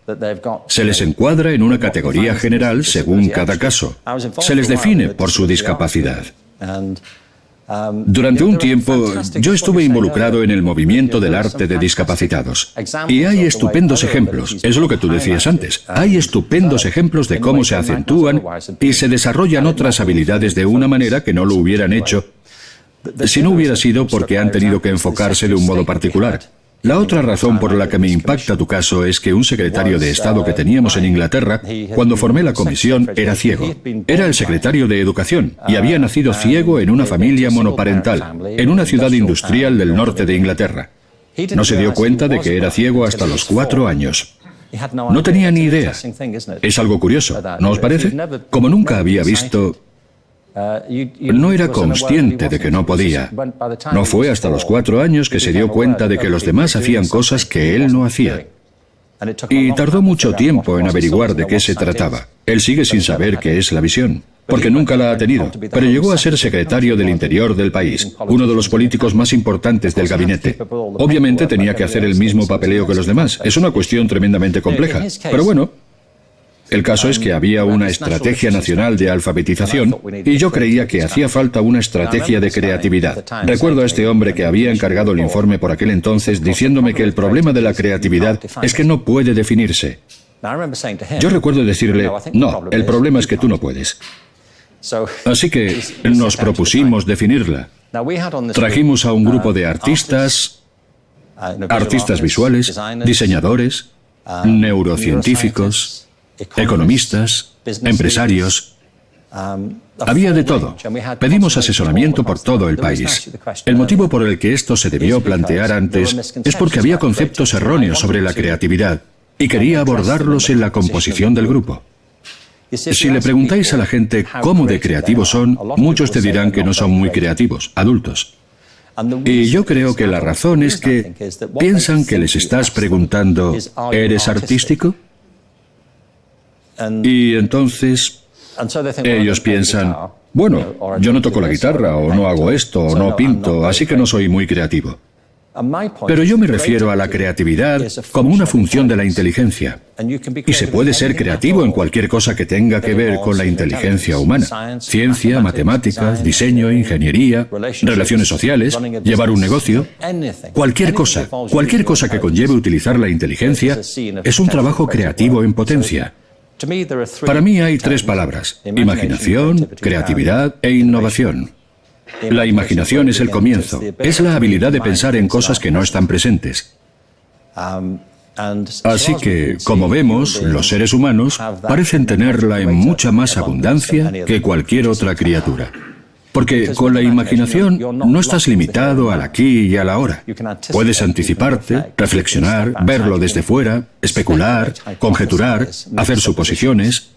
[SPEAKER 1] Se les encuadra en una categoría general según cada caso. Se les define por su discapacidad. Durante un tiempo, yo estuve involucrado en el movimiento del arte de discapacitados. Y hay estupendos ejemplos, es lo que tú decías antes, hay estupendos ejemplos de cómo se acentúan y se desarrollan otras habilidades de una manera que no lo hubieran hecho si no hubiera sido porque han tenido que enfocarse de un modo particular. La otra razón por la que me impacta tu caso es que un secretario de Estado que teníamos en Inglaterra, cuando formé la comisión, era ciego. Era el secretario de Educación y había nacido ciego en una familia monoparental, en una ciudad industrial del norte de Inglaterra. No se dio cuenta de que era ciego hasta los 4 años. No tenía ni idea. Es algo curioso, ¿no os parece? Como nunca había visto... No era consciente de que no podía. No fue hasta los 4 años que se dio cuenta de que los demás hacían cosas que él no hacía. Y tardó mucho tiempo en averiguar de qué se trataba. Él sigue sin saber qué es la visión, porque nunca la ha tenido, pero llegó a ser secretario del Interior del país, uno de los políticos más importantes del gabinete. Obviamente tenía que hacer el mismo papeleo que los demás. Es una cuestión tremendamente compleja. Pero bueno, el caso es que había una estrategia nacional de alfabetización y yo creía que hacía falta una estrategia de creatividad. Recuerdo a este hombre que había encargado el informe por aquel entonces diciéndome que el problema de la creatividad es que no puede definirse. Yo recuerdo decirle, no, el problema es que tú no puedes. Así que nos propusimos definirla. Trajimos a un grupo de artistas visuales, diseñadores, neurocientíficos, economistas, empresarios. Había de todo. Pedimos asesoramiento por todo el país. El motivo por el que esto se debió plantear antes es porque había conceptos erróneos sobre la creatividad y quería abordarlos en la composición del grupo. Si le preguntáis a la gente cómo de creativos son, muchos te dirán que no son muy creativos, adultos. Y yo creo que la razón es que piensan que les estás preguntando, ¿eres artístico? Y entonces ellos piensan, bueno, yo no toco la guitarra, o no hago esto, o no pinto, así que no soy muy creativo. Pero yo me refiero a la creatividad como una función de la inteligencia. Y se puede ser creativo en cualquier cosa que tenga que ver con la inteligencia humana. Ciencia, matemáticas, diseño, ingeniería, relaciones sociales, llevar un negocio. Cualquier cosa que conlleve utilizar la inteligencia es un trabajo creativo en potencia. Para mí hay 3 palabras: imaginación, creatividad e innovación. La imaginación es el comienzo, es la habilidad de pensar en cosas que no están presentes. Así que, como vemos, los seres humanos parecen tenerla en mucha más abundancia que cualquier otra criatura. Porque con la imaginación no estás limitado al aquí y a la ahora. Puedes anticiparte, reflexionar, verlo desde fuera, especular, conjeturar, hacer suposiciones.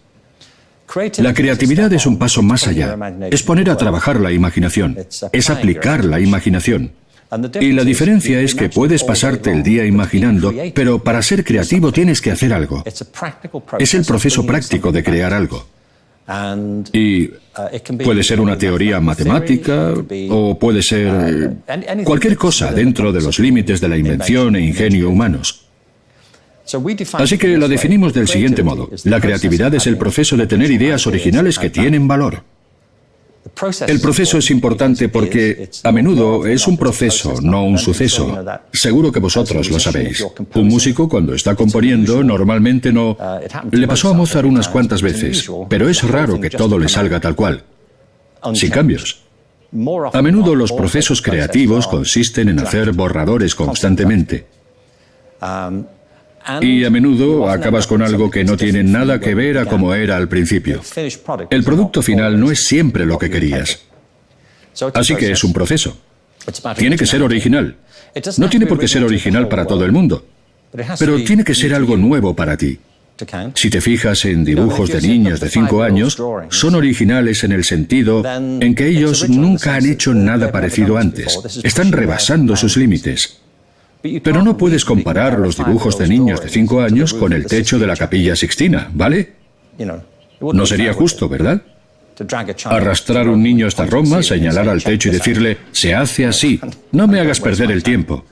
[SPEAKER 1] La creatividad es un paso más allá. Es poner a trabajar la imaginación. Es aplicar la imaginación. Y la diferencia es que puedes pasarte el día imaginando, pero para ser creativo tienes que hacer algo. Es el proceso práctico de crear algo. Y puede ser una teoría matemática o puede ser cualquier cosa dentro de los límites de la invención e ingenio humanos. Así que la definimos del siguiente modo: la creatividad es el proceso de tener ideas originales que tienen valor. El proceso es importante porque a menudo es un proceso, no un suceso. Seguro que vosotros lo sabéis. Un músico, cuando está componiendo, normalmente no... Le pasó a Mozart unas cuantas veces, pero es raro que todo le salga tal cual, sin cambios. A menudo los procesos creativos consisten en hacer borradores constantemente. Y a menudo acabas con algo que no tiene nada que ver a como era al principio. El producto final no es siempre lo que querías. Así que es un proceso. Tiene que ser original. No tiene por qué ser original para todo el mundo, pero tiene que ser algo nuevo para ti. Si te fijas en dibujos de niños de 5 años, son originales en el sentido en que ellos nunca han hecho nada parecido antes. Están rebasando sus límites. Pero no puedes comparar los dibujos de niños de 5 años con el techo de la Capilla Sixtina, ¿vale? No sería justo, ¿verdad? Arrastrar a un niño hasta Roma, señalar al techo y decirle, se hace así, no me hagas perder el tiempo.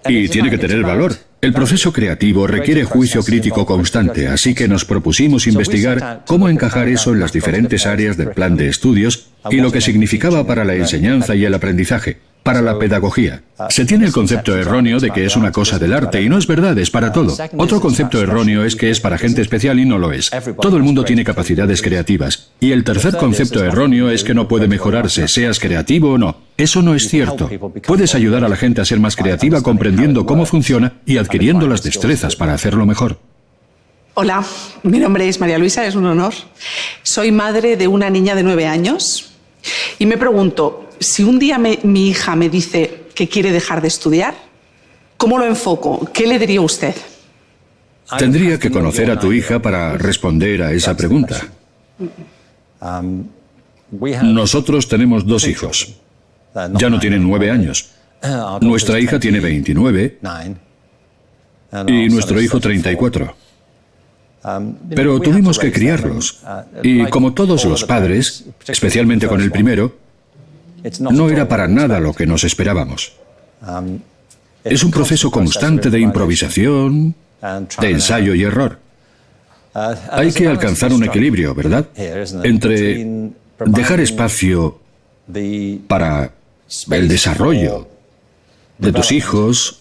[SPEAKER 1] Y tiene que tener valor. El proceso creativo requiere juicio crítico constante, así que nos propusimos investigar cómo encajar eso en las diferentes áreas del plan de estudios y lo que significaba para la enseñanza y el aprendizaje, para la pedagogía. Se tiene el concepto erróneo de que es una cosa del arte, y no es verdad, es para todo. Otro concepto erróneo es que es para gente especial y no lo es. Todo el mundo tiene capacidades creativas. Y el tercer concepto erróneo es que no puede mejorarse, seas creativo o no. Eso no es cierto. Puedes ayudar a la gente a ser más creativa comprendiendo cómo funciona y adquiriendo las destrezas para hacerlo mejor.
[SPEAKER 7] Hola, mi nombre es María Luisa, es un honor. Soy madre de una niña de 9 años y me pregunto, si un día mi hija me dice que quiere dejar de estudiar, ¿cómo lo enfoco? ¿Qué le diría usted?
[SPEAKER 1] Tendría que conocer a tu hija para responder a esa pregunta. Nosotros tenemos 2 hijos. Ya no tienen 9 años. Nuestra hija tiene 29 y nuestro hijo 34. Pero tuvimos que criarlos. Y como todos los padres, especialmente con el primero, no era para nada lo que nos esperábamos. Es un proceso constante de improvisación, de ensayo y error. Hay que alcanzar un equilibrio, ¿verdad? Entre dejar espacio para el desarrollo de tus hijos.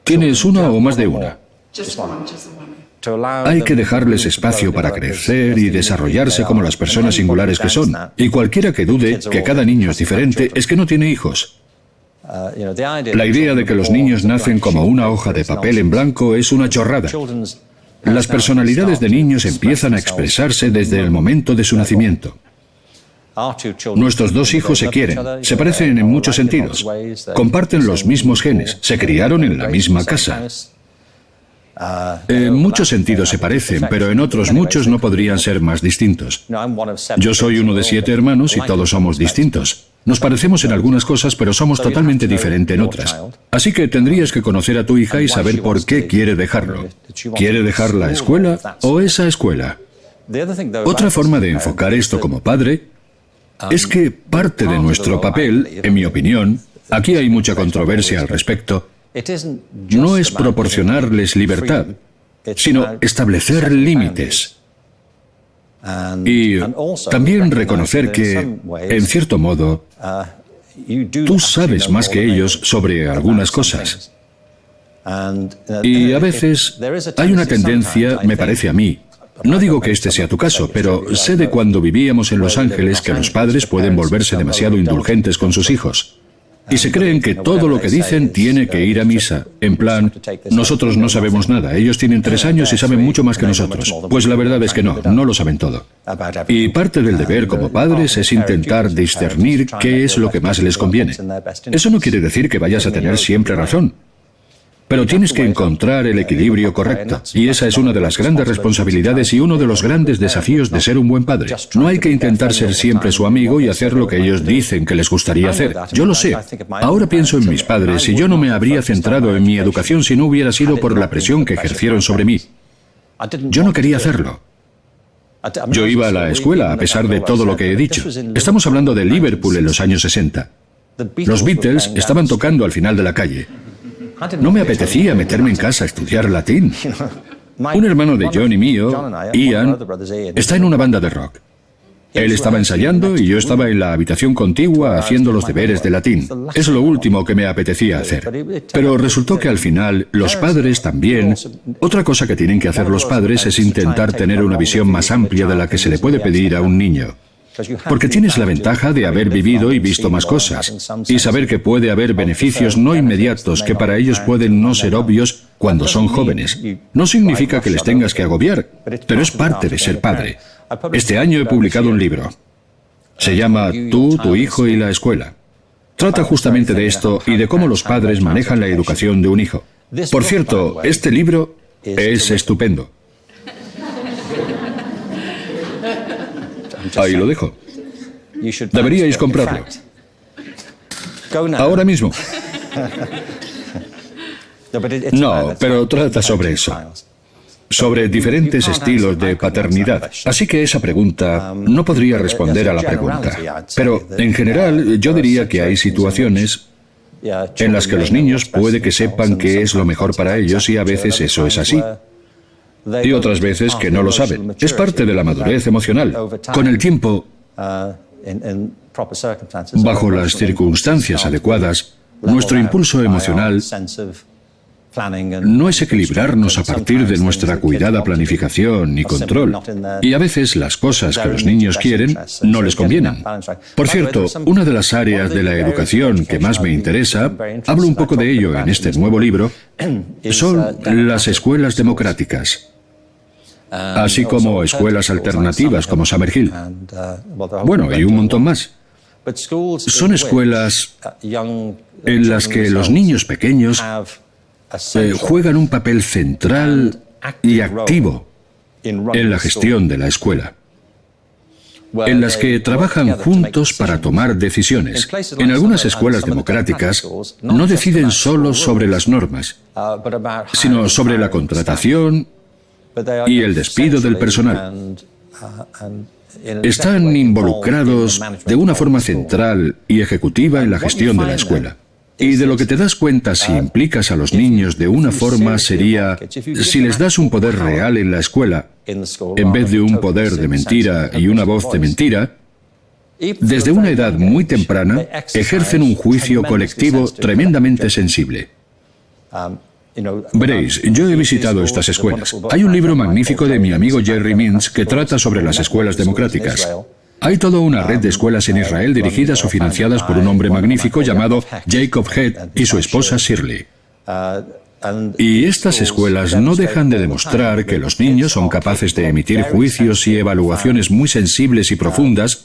[SPEAKER 1] ¿Tienes una o más de una? Hay que dejarles espacio para crecer y desarrollarse como las personas singulares que son. Y cualquiera que dude que cada niño es diferente es que no tiene hijos. La idea de que los niños nacen como una hoja de papel en blanco es una chorrada. Las personalidades de niños empiezan a expresarse desde el momento de su nacimiento. Nuestros 2 hijos se quieren, se parecen en muchos sentidos, comparten los mismos genes, se criaron en la misma casa. En muchos sentidos se parecen, pero en otros muchos no podrían ser más distintos. Yo soy uno de 7 hermanos y todos somos distintos. Nos parecemos en algunas cosas, pero somos totalmente diferentes en otras. Así que tendrías que conocer a tu hija y saber por qué quiere dejarlo. ¿Quiere dejar la escuela o esa escuela? Otra forma de enfocar esto como padre es que parte de nuestro papel, en mi opinión, aquí hay mucha controversia al respecto, no es proporcionarles libertad, sino establecer límites. Y también reconocer que, en cierto modo, tú sabes más que ellos sobre algunas cosas. Y a veces hay una tendencia, me parece a mí, no digo que este sea tu caso, pero sé de cuando vivíamos en Los Ángeles que los padres pueden volverse demasiado indulgentes con sus hijos. Y se creen que todo lo que dicen tiene que ir a misa. En plan, nosotros no sabemos nada, ellos tienen 3 años y saben mucho más que nosotros. Pues la verdad es que no lo saben todo. Y parte del deber como padres es intentar discernir qué es lo que más les conviene. Eso no quiere decir que vayas a tener siempre razón. Pero tienes que encontrar el equilibrio correcto. Y esa es una de las grandes responsabilidades y uno de los grandes desafíos de ser un buen padre. No hay que intentar ser siempre su amigo y hacer lo que ellos dicen que les gustaría hacer. Yo lo sé. Ahora pienso en mis padres y yo no me habría centrado en mi educación si no hubiera sido por la presión que ejercieron sobre mí. Yo no quería hacerlo. Yo iba a la escuela a pesar de todo lo que he dicho. Estamos hablando de Liverpool en los años 60. Los Beatles estaban tocando al final de la calle. No me apetecía meterme en casa a estudiar latín. Un hermano de John y mío, Ian, está en una banda de rock. Él estaba ensayando y yo estaba en la habitación contigua haciendo los deberes de latín. Es lo último que me apetecía hacer. Pero resultó que al final los padres también... Otra cosa que tienen que hacer los padres es intentar tener una visión más amplia de la que se le puede pedir a un niño. Porque tienes la ventaja de haber vivido y visto más cosas, y saber que puede haber beneficios no inmediatos que para ellos pueden no ser obvios cuando son jóvenes. No significa que les tengas que agobiar, pero es parte de ser padre. Este año he publicado un libro. Se llama Tú, tu hijo y la escuela. Trata justamente de esto y de cómo los padres manejan la educación de un hijo. Por cierto, este libro es estupendo. Ahí lo dejo. Deberíais comprarlo. Ahora mismo. No, pero trata sobre eso. sobre diferentes estilos de paternidad. Así que esa pregunta no podría responder a la pregunta. Pero, en general, yo diría que hay situaciones en las que los niños puede que sepan qué es lo mejor para ellos y a veces eso es así. Y otras veces que no lo saben. Es parte de la madurez emocional. Con el tiempo, bajo las circunstancias adecuadas, nuestro impulso emocional no es equilibrarnos a partir de nuestra cuidada planificación y control. Y a veces las cosas que los niños quieren no les convienen. Por cierto, una de las áreas de la educación que más me interesa, hablo un poco de ello en este nuevo libro, son las escuelas democráticas, así como escuelas alternativas como Summerhill. Bueno, y un montón más. Son escuelas en las que los niños pequeños juegan un papel central y activo en la gestión de la escuela, en las que trabajan juntos para tomar decisiones. En algunas escuelas democráticas no deciden solo sobre las normas, sino sobre la contratación y el despido del personal. Están involucrados de una forma central y ejecutiva en la gestión de la escuela. Y de lo que te das cuenta si implicas a los niños de una forma sería si les das un poder real en la escuela, en vez de un poder de mentira y una voz de mentira. Desde una edad muy temprana ejercen un juicio colectivo tremendamente sensible. Veréis, yo he visitado estas escuelas. Hay un libro magnífico de mi amigo Jerry Mintz que trata sobre las escuelas democráticas. Hay toda una red de escuelas en Israel dirigidas o financiadas por un hombre magnífico llamado Jacob Head y su esposa Shirley. Y estas escuelas no dejan de demostrar que los niños son capaces de emitir juicios y evaluaciones muy sensibles y profundas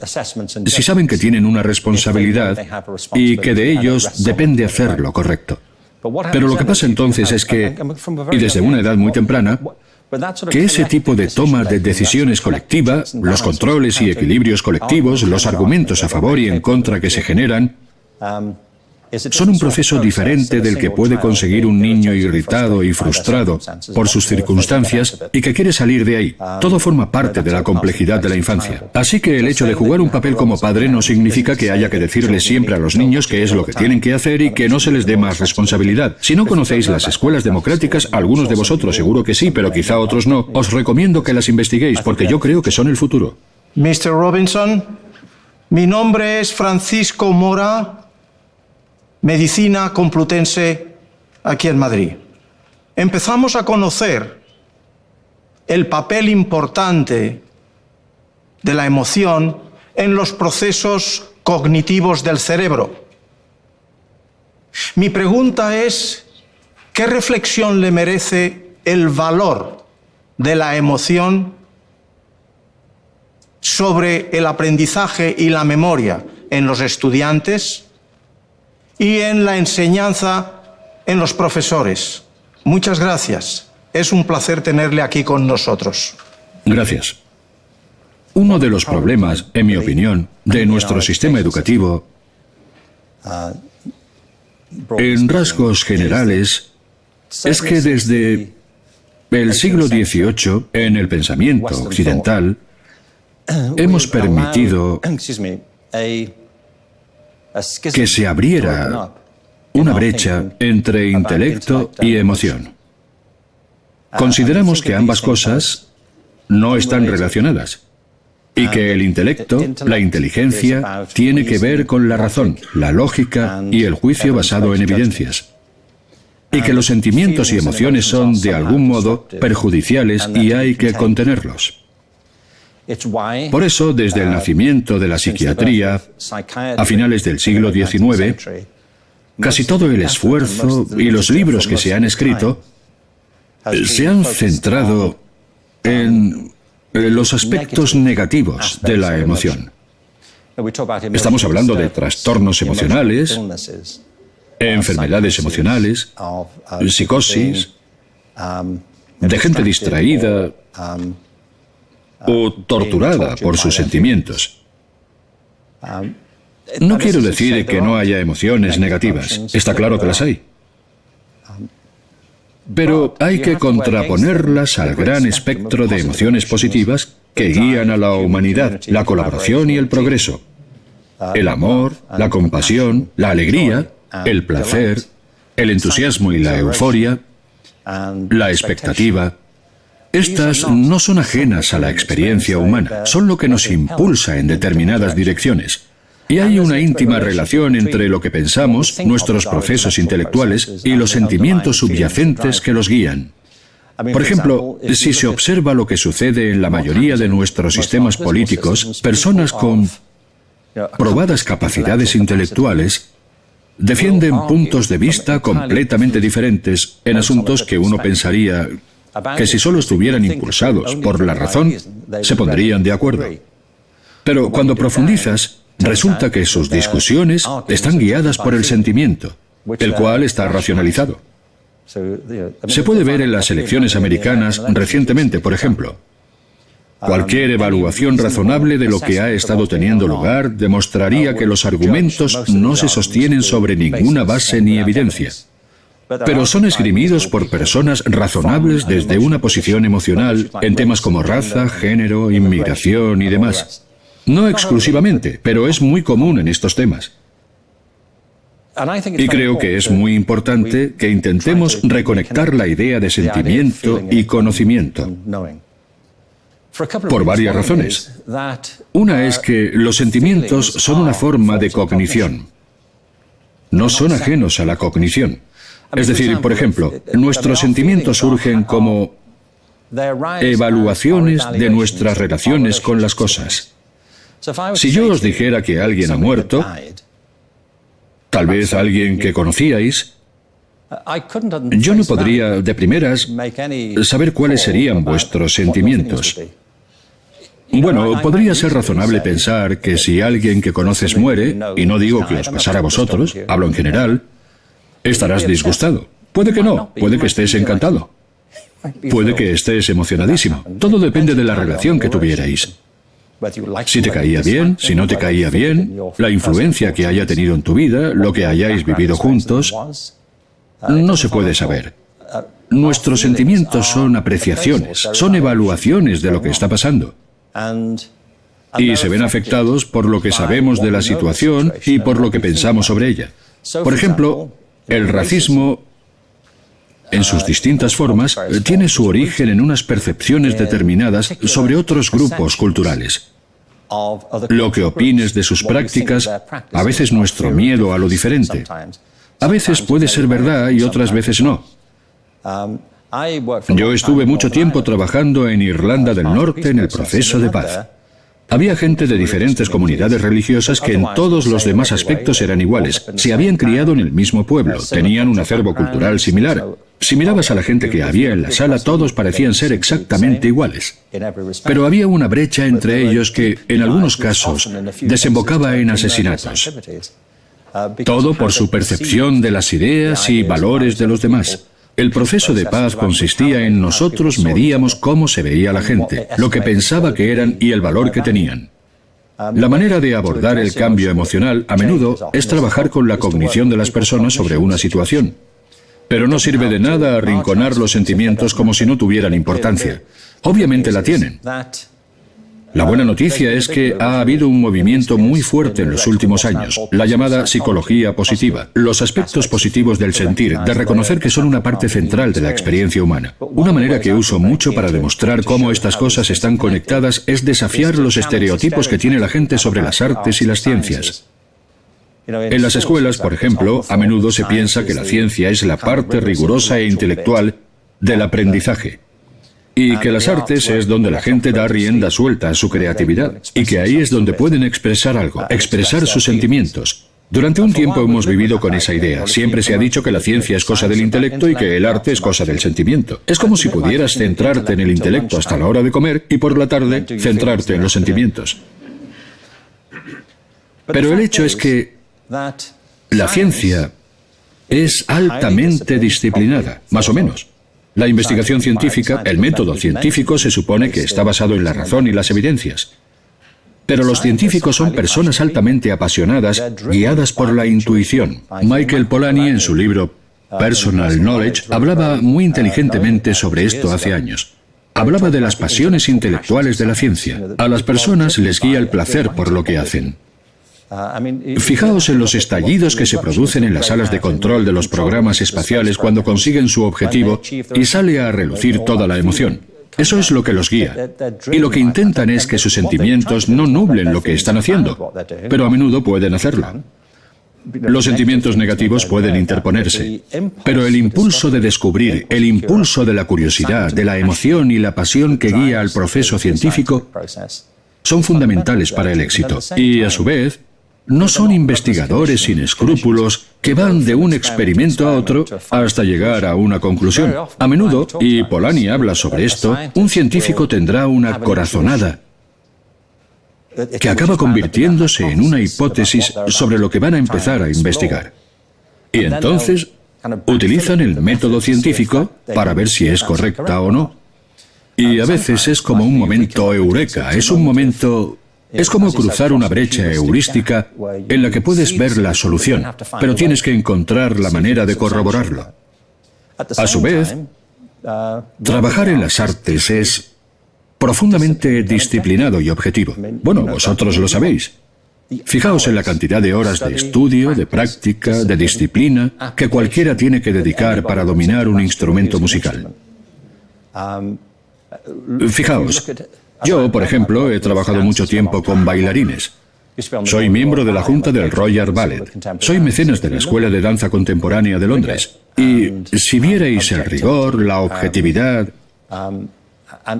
[SPEAKER 1] si saben que tienen una responsabilidad y que de ellos depende hacer lo correcto. Pero lo que pasa entonces es que, y desde una edad muy temprana, que ese tipo de toma de decisiones colectiva, los controles y equilibrios colectivos, los argumentos a favor y en contra que se generan, son un proceso diferente del que puede conseguir un niño irritado y frustrado por sus circunstancias y que quiere salir de ahí. Todo forma parte de la complejidad de la infancia. Así que el hecho de jugar un papel como padre no significa que haya que decirles siempre a los niños qué es lo que tienen que hacer y que no se les dé más responsabilidad. Si no conocéis las escuelas democráticas, algunos de vosotros seguro que sí, pero quizá otros no, os recomiendo que las investiguéis porque yo creo que son el futuro.
[SPEAKER 5] Mr. Robinson, mi nombre es Francisco Mora, Medicina Complutense, aquí en Madrid. Empezamos a conocer el papel importante de la emoción en los procesos cognitivos del cerebro. Mi pregunta es, ¿qué reflexión le merece el valor de la emoción sobre el aprendizaje y la memoria en los estudiantes y en la enseñanza en los profesores? Muchas gracias. Es un placer tenerle aquí con nosotros.
[SPEAKER 1] Gracias. Uno de los problemas, en mi opinión, de nuestro sistema educativo, en rasgos generales, es que desde el siglo XVIII, en el pensamiento occidental, hemos permitido que se abriera una brecha entre intelecto y emoción. Consideramos que ambas cosas no están relacionadas y que el intelecto, la inteligencia, tiene que ver con la razón, la lógica y el juicio basado en evidencias. Y que los sentimientos y emociones son, de algún modo, perjudiciales y hay que contenerlos. Por eso, desde el nacimiento de la psiquiatría, a finales del siglo XIX, casi todo el esfuerzo y los libros que se han escrito se han centrado en los aspectos negativos de la emoción. Estamos hablando de trastornos emocionales, enfermedades emocionales, psicosis, de gente distraída o torturada por sus sentimientos. No quiero decir que no haya emociones negativas. Está claro que las hay. Pero hay que contraponerlas al gran espectro de emociones positivas que guían a la humanidad, la colaboración y el progreso. El amor, la compasión, la alegría, el placer, el entusiasmo y la euforia, la expectativa. Estas no son ajenas a la experiencia humana, son lo que nos impulsa en determinadas direcciones. Y hay una íntima relación entre lo que pensamos, nuestros procesos intelectuales y los sentimientos subyacentes que los guían. Por ejemplo, si se observa lo que sucede en la mayoría de nuestros sistemas políticos, personas con probadas capacidades intelectuales defienden puntos de vista completamente diferentes en asuntos que uno pensaría que si solo estuvieran impulsados por la razón, se pondrían de acuerdo. Pero cuando profundizas, resulta que sus discusiones están guiadas por el sentimiento, el cual está racionalizado. Se puede ver en las elecciones americanas recientemente, por ejemplo. Cualquier evaluación razonable de lo que ha estado teniendo lugar demostraría que los argumentos no se sostienen sobre ninguna base ni evidencia, pero son esgrimidos por personas razonables desde una posición emocional en temas como raza, género, inmigración y demás. No exclusivamente, pero es muy común en estos temas. Y creo que es muy importante que intentemos reconectar la idea de sentimiento y conocimiento. Por varias razones. Una es que los sentimientos son una forma de cognición. No son ajenos a la cognición. Es decir, por ejemplo, nuestros sentimientos surgen como evaluaciones de nuestras relaciones con las cosas. Si yo os dijera que alguien ha muerto, tal vez alguien que conocíais, yo no podría, de primeras, saber cuáles serían vuestros sentimientos. Bueno, podría ser razonable pensar que si alguien que conoces muere, y no digo que os pasara a vosotros, hablo en general, estarás disgustado. Puede que no, puede que estés encantado. Puede que estés emocionadísimo. Todo depende de la relación que tuvierais. Si te caía bien, si no te caía bien, la influencia que haya tenido en tu vida, lo que hayáis vivido juntos, no se puede saber. Nuestros sentimientos son apreciaciones, son evaluaciones de lo que está pasando. Y se ven afectados por lo que sabemos de la situación y por lo que pensamos sobre ella. Por ejemplo, el racismo, en sus distintas formas, tiene su origen en unas percepciones determinadas sobre otros grupos culturales. Lo que opines de sus prácticas, a veces nuestro miedo a lo diferente. A veces puede ser verdad y otras veces no. Yo estuve mucho tiempo trabajando en Irlanda del Norte en el proceso de paz. Había gente de diferentes comunidades religiosas que en todos los demás aspectos eran iguales. Se habían criado en el mismo pueblo, tenían un acervo cultural similar. Si mirabas a la gente que había en la sala, todos parecían ser exactamente iguales. Pero había una brecha entre ellos que, en algunos casos, desembocaba en asesinatos. Todo por su percepción de las ideas y valores de los demás. El proceso de paz consistía en nosotros medíamos cómo se veía la gente, lo que pensaba que eran y el valor que tenían. La manera de abordar el cambio emocional a menudo es trabajar con la cognición de las personas sobre una situación. Pero no sirve de nada arrinconar los sentimientos como si no tuvieran importancia. Obviamente la tienen. La buena noticia es que ha habido un movimiento muy fuerte en los últimos años, la llamada psicología positiva, los aspectos positivos del sentir, de reconocer que son una parte central de la experiencia humana. Una manera que uso mucho para demostrar cómo estas cosas están conectadas es desafiar los estereotipos que tiene la gente sobre las artes y las ciencias. En las escuelas, por ejemplo, a menudo se piensa que la ciencia es la parte rigurosa e intelectual del aprendizaje. Y que las artes es donde la gente da rienda suelta a su creatividad, y que ahí es donde pueden expresar algo, expresar sus sentimientos. Durante un tiempo hemos vivido con esa idea. Siempre se ha dicho que la ciencia es cosa del intelecto y que el arte es cosa del sentimiento. Es como si pudieras centrarte en el intelecto hasta la hora de comer y por la tarde centrarte en los sentimientos. Pero el hecho es que la ciencia es altamente disciplinada, más o menos. La investigación científica, el método científico, se supone que está basado en la razón y las evidencias. Pero los científicos son personas altamente apasionadas, guiadas por la intuición. Michael Polanyi, en su libro Personal Knowledge, hablaba muy inteligentemente sobre esto hace años. Hablaba de las pasiones intelectuales de la ciencia. A las personas les guía el placer por lo que hacen. Fijaos en los estallidos que se producen en las salas de control de los programas espaciales cuando consiguen su objetivo y sale a relucir toda la emoción. Eso es lo que los guía. Y lo que intentan es que sus sentimientos no nublen lo que están haciendo, pero a menudo pueden hacerlo. Los sentimientos negativos pueden interponerse, pero el impulso de descubrir, el impulso de la curiosidad, de la emoción y la pasión que guía al proceso científico son fundamentales para el éxito. Y, a su vez, no son investigadores sin escrúpulos que van de un experimento a otro hasta llegar a una conclusión. A menudo, y Polanyi habla sobre esto, un científico tendrá una corazonada que acaba convirtiéndose en una hipótesis sobre lo que van a empezar a investigar. Y entonces utilizan el método científico para ver si es correcta o no. Y a veces es como un momento eureka, es un momento... Es como cruzar una brecha heurística en la que puedes ver la solución, pero tienes que encontrar la manera de corroborarlo. A su vez, trabajar en las artes es profundamente disciplinado y objetivo. Bueno, vosotros lo sabéis. Fijaos en la cantidad de horas de estudio, de práctica, de disciplina que cualquiera tiene que dedicar para dominar un instrumento musical. Fijaos, yo, por ejemplo, he trabajado mucho tiempo con bailarines. Soy miembro de la Junta del Royal Ballet. Soy mecenas de la Escuela de Danza Contemporánea de Londres. Y si vierais el rigor, la objetividad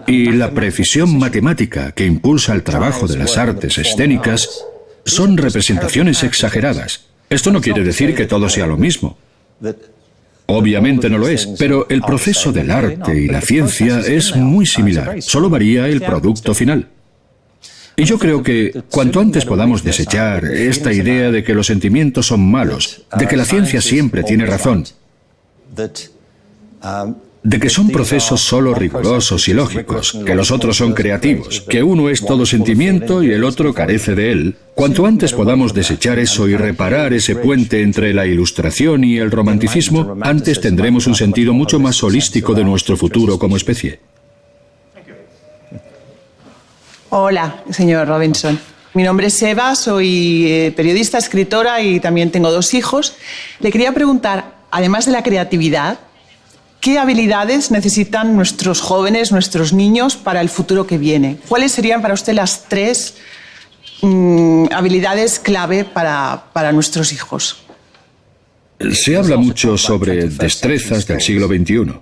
[SPEAKER 1] y la precisión matemática que impulsa el trabajo de las artes escénicas, son representaciones exageradas. Esto no quiere decir que todo sea lo mismo. Obviamente no lo es, pero el proceso del arte y la ciencia es muy similar, solo varía el producto final. Y yo creo que cuanto antes podamos desechar esta idea de que los sentimientos son malos, de que la ciencia siempre tiene razón, de que son procesos solo rigurosos y lógicos, que los otros son creativos, que uno es todo sentimiento y el otro carece de él. Cuanto antes podamos desechar eso y reparar ese puente entre la ilustración y el romanticismo, antes tendremos un sentido mucho más holístico de nuestro futuro como especie.
[SPEAKER 8] Hola, señor Robinson. Mi nombre es Eva, soy periodista, escritora y también tengo 2 hijos. Le quería preguntar, además de la creatividad, ¿qué habilidades necesitan nuestros jóvenes, nuestros niños para el futuro que viene? ¿Cuáles serían para usted las 3 habilidades clave para nuestros hijos?
[SPEAKER 1] Se habla mucho sobre destrezas del siglo XXI.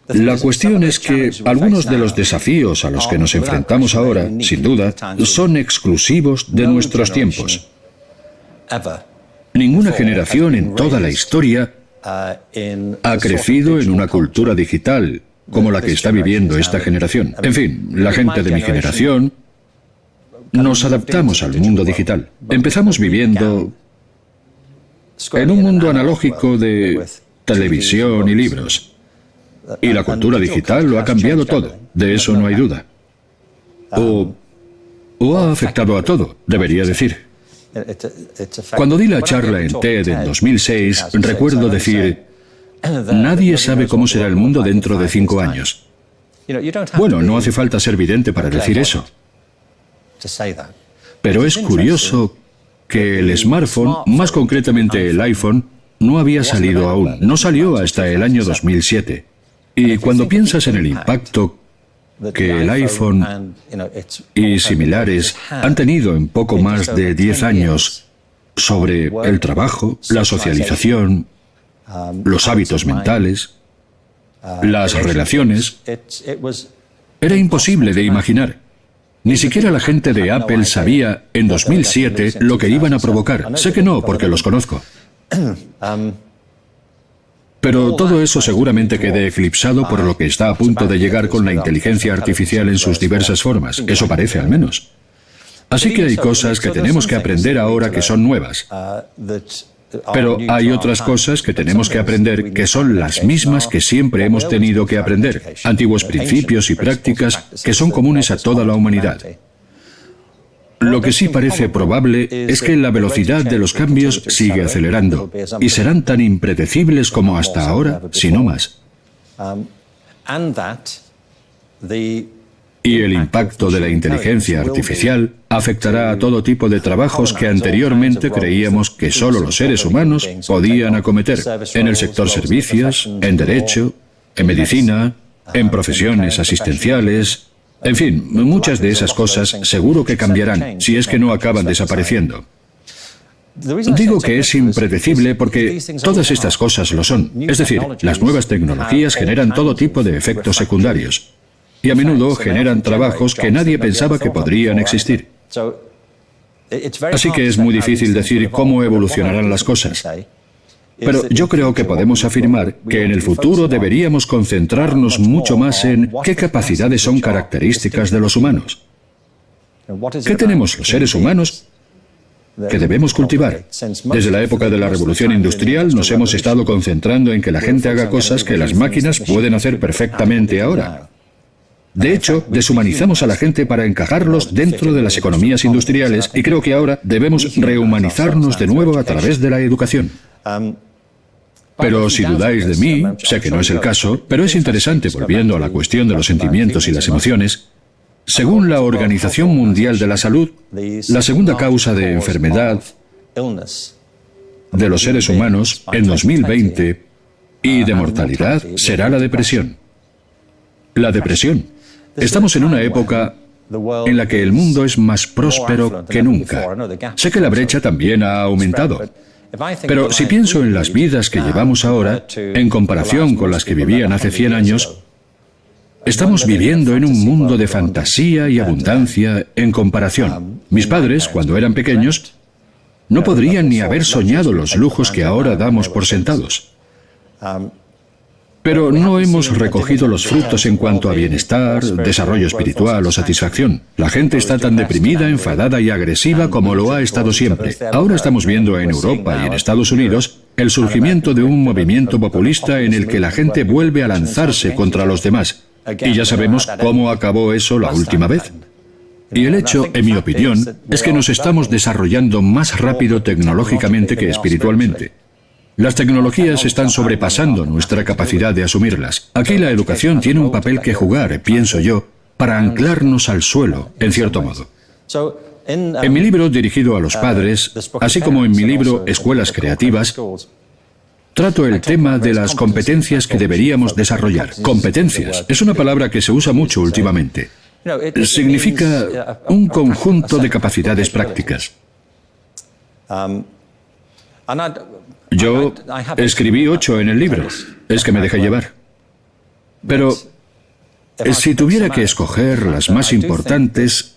[SPEAKER 1] La cuestión es que algunos de los desafíos a los que nos enfrentamos ahora, sin duda, son exclusivos de nuestros tiempos. Ninguna generación en toda la historia ha crecido en una cultura digital como la que está viviendo esta generación. En fin, la gente de mi generación nos adaptamos al mundo digital. Empezamos viviendo en un mundo analógico de televisión y libros. Y la cultura digital lo ha cambiado todo, de eso no hay duda. O ha afectado a todo, debería decir. Cuando di la charla en TED en 2006, recuerdo decir, nadie sabe cómo será el mundo dentro de 5 años. Bueno, no hace falta ser vidente para decir eso. Pero es curioso que el smartphone, más concretamente el iPhone, no había salido aún. No salió hasta el año 2007. Y cuando piensas en el impacto que el iPhone y similares han tenido en poco más de 10 años sobre el trabajo, la socialización, los hábitos mentales, las relaciones, era imposible de imaginar. Ni siquiera la gente de Apple sabía en 2007 lo que iban a provocar. Sé que no, porque los conozco. Pero todo eso seguramente quede eclipsado por lo que está a punto de llegar con la inteligencia artificial en sus diversas formas. Eso parece, al menos. Así que hay cosas que tenemos que aprender ahora que son nuevas. Pero hay otras cosas que tenemos que aprender que son las mismas que siempre hemos tenido que aprender. Antiguos principios y prácticas que son comunes a toda la humanidad. Lo que sí parece probable es que la velocidad de los cambios sigue acelerando y serán tan impredecibles como hasta ahora, si no más. Y el impacto de la inteligencia artificial afectará a todo tipo de trabajos que anteriormente creíamos que solo los seres humanos podían acometer, en el sector servicios, en derecho, en medicina, en profesiones asistenciales. En fin, muchas de esas cosas seguro que cambiarán, si es que no acaban desapareciendo. Digo que es impredecible porque todas estas cosas lo son. Es decir, las nuevas tecnologías generan todo tipo de efectos secundarios. Y a menudo generan trabajos que nadie pensaba que podrían existir. Así que es muy difícil decir cómo evolucionarán las cosas. Pero yo creo que podemos afirmar que en el futuro deberíamos concentrarnos mucho más en qué capacidades son características de los humanos. ¿Qué tenemos los seres humanos que debemos cultivar? Desde la época de la Revolución Industrial nos hemos estado concentrando en que la gente haga cosas que las máquinas pueden hacer perfectamente ahora. De hecho, deshumanizamos a la gente para encajarlos dentro de las economías industriales y creo que ahora debemos rehumanizarnos de nuevo a través de la educación. Pero si dudáis de mí, sé que no es el caso, pero es interesante, volviendo a la cuestión de los sentimientos y las emociones, según la Organización Mundial de la Salud, la segunda causa de enfermedad de los seres humanos en 2020 y de mortalidad será la depresión. La depresión. Estamos en una época en la que el mundo es más próspero que nunca. Sé que la brecha también ha aumentado. Pero si pienso en las vidas que llevamos ahora, en comparación con las que vivían hace 100 años, estamos viviendo en un mundo de fantasía y abundancia en comparación. Mis padres, cuando eran pequeños, no podrían ni haber soñado los lujos que ahora damos por sentados. Pero no hemos recogido los frutos en cuanto a bienestar, desarrollo espiritual o satisfacción. La gente está tan deprimida, enfadada y agresiva como lo ha estado siempre. Ahora estamos viendo en Europa y en Estados Unidos el surgimiento de un movimiento populista en el que la gente vuelve a lanzarse contra los demás. Y ya sabemos cómo acabó eso la última vez. Y el hecho, en mi opinión, es que nos estamos desarrollando más rápido tecnológicamente que espiritualmente. Las tecnologías están sobrepasando nuestra capacidad de asumirlas. Aquí la educación tiene un papel que jugar, pienso yo, para anclarnos al suelo, en cierto modo. En mi libro dirigido a los padres, así como en mi libro Escuelas Creativas, trato el tema de las competencias que deberíamos desarrollar. Competencias es una palabra que se usa mucho últimamente. Significa un conjunto de capacidades prácticas. Yo escribí 8 en el libro. Es que me dejé llevar. Pero si tuviera que escoger las más importantes,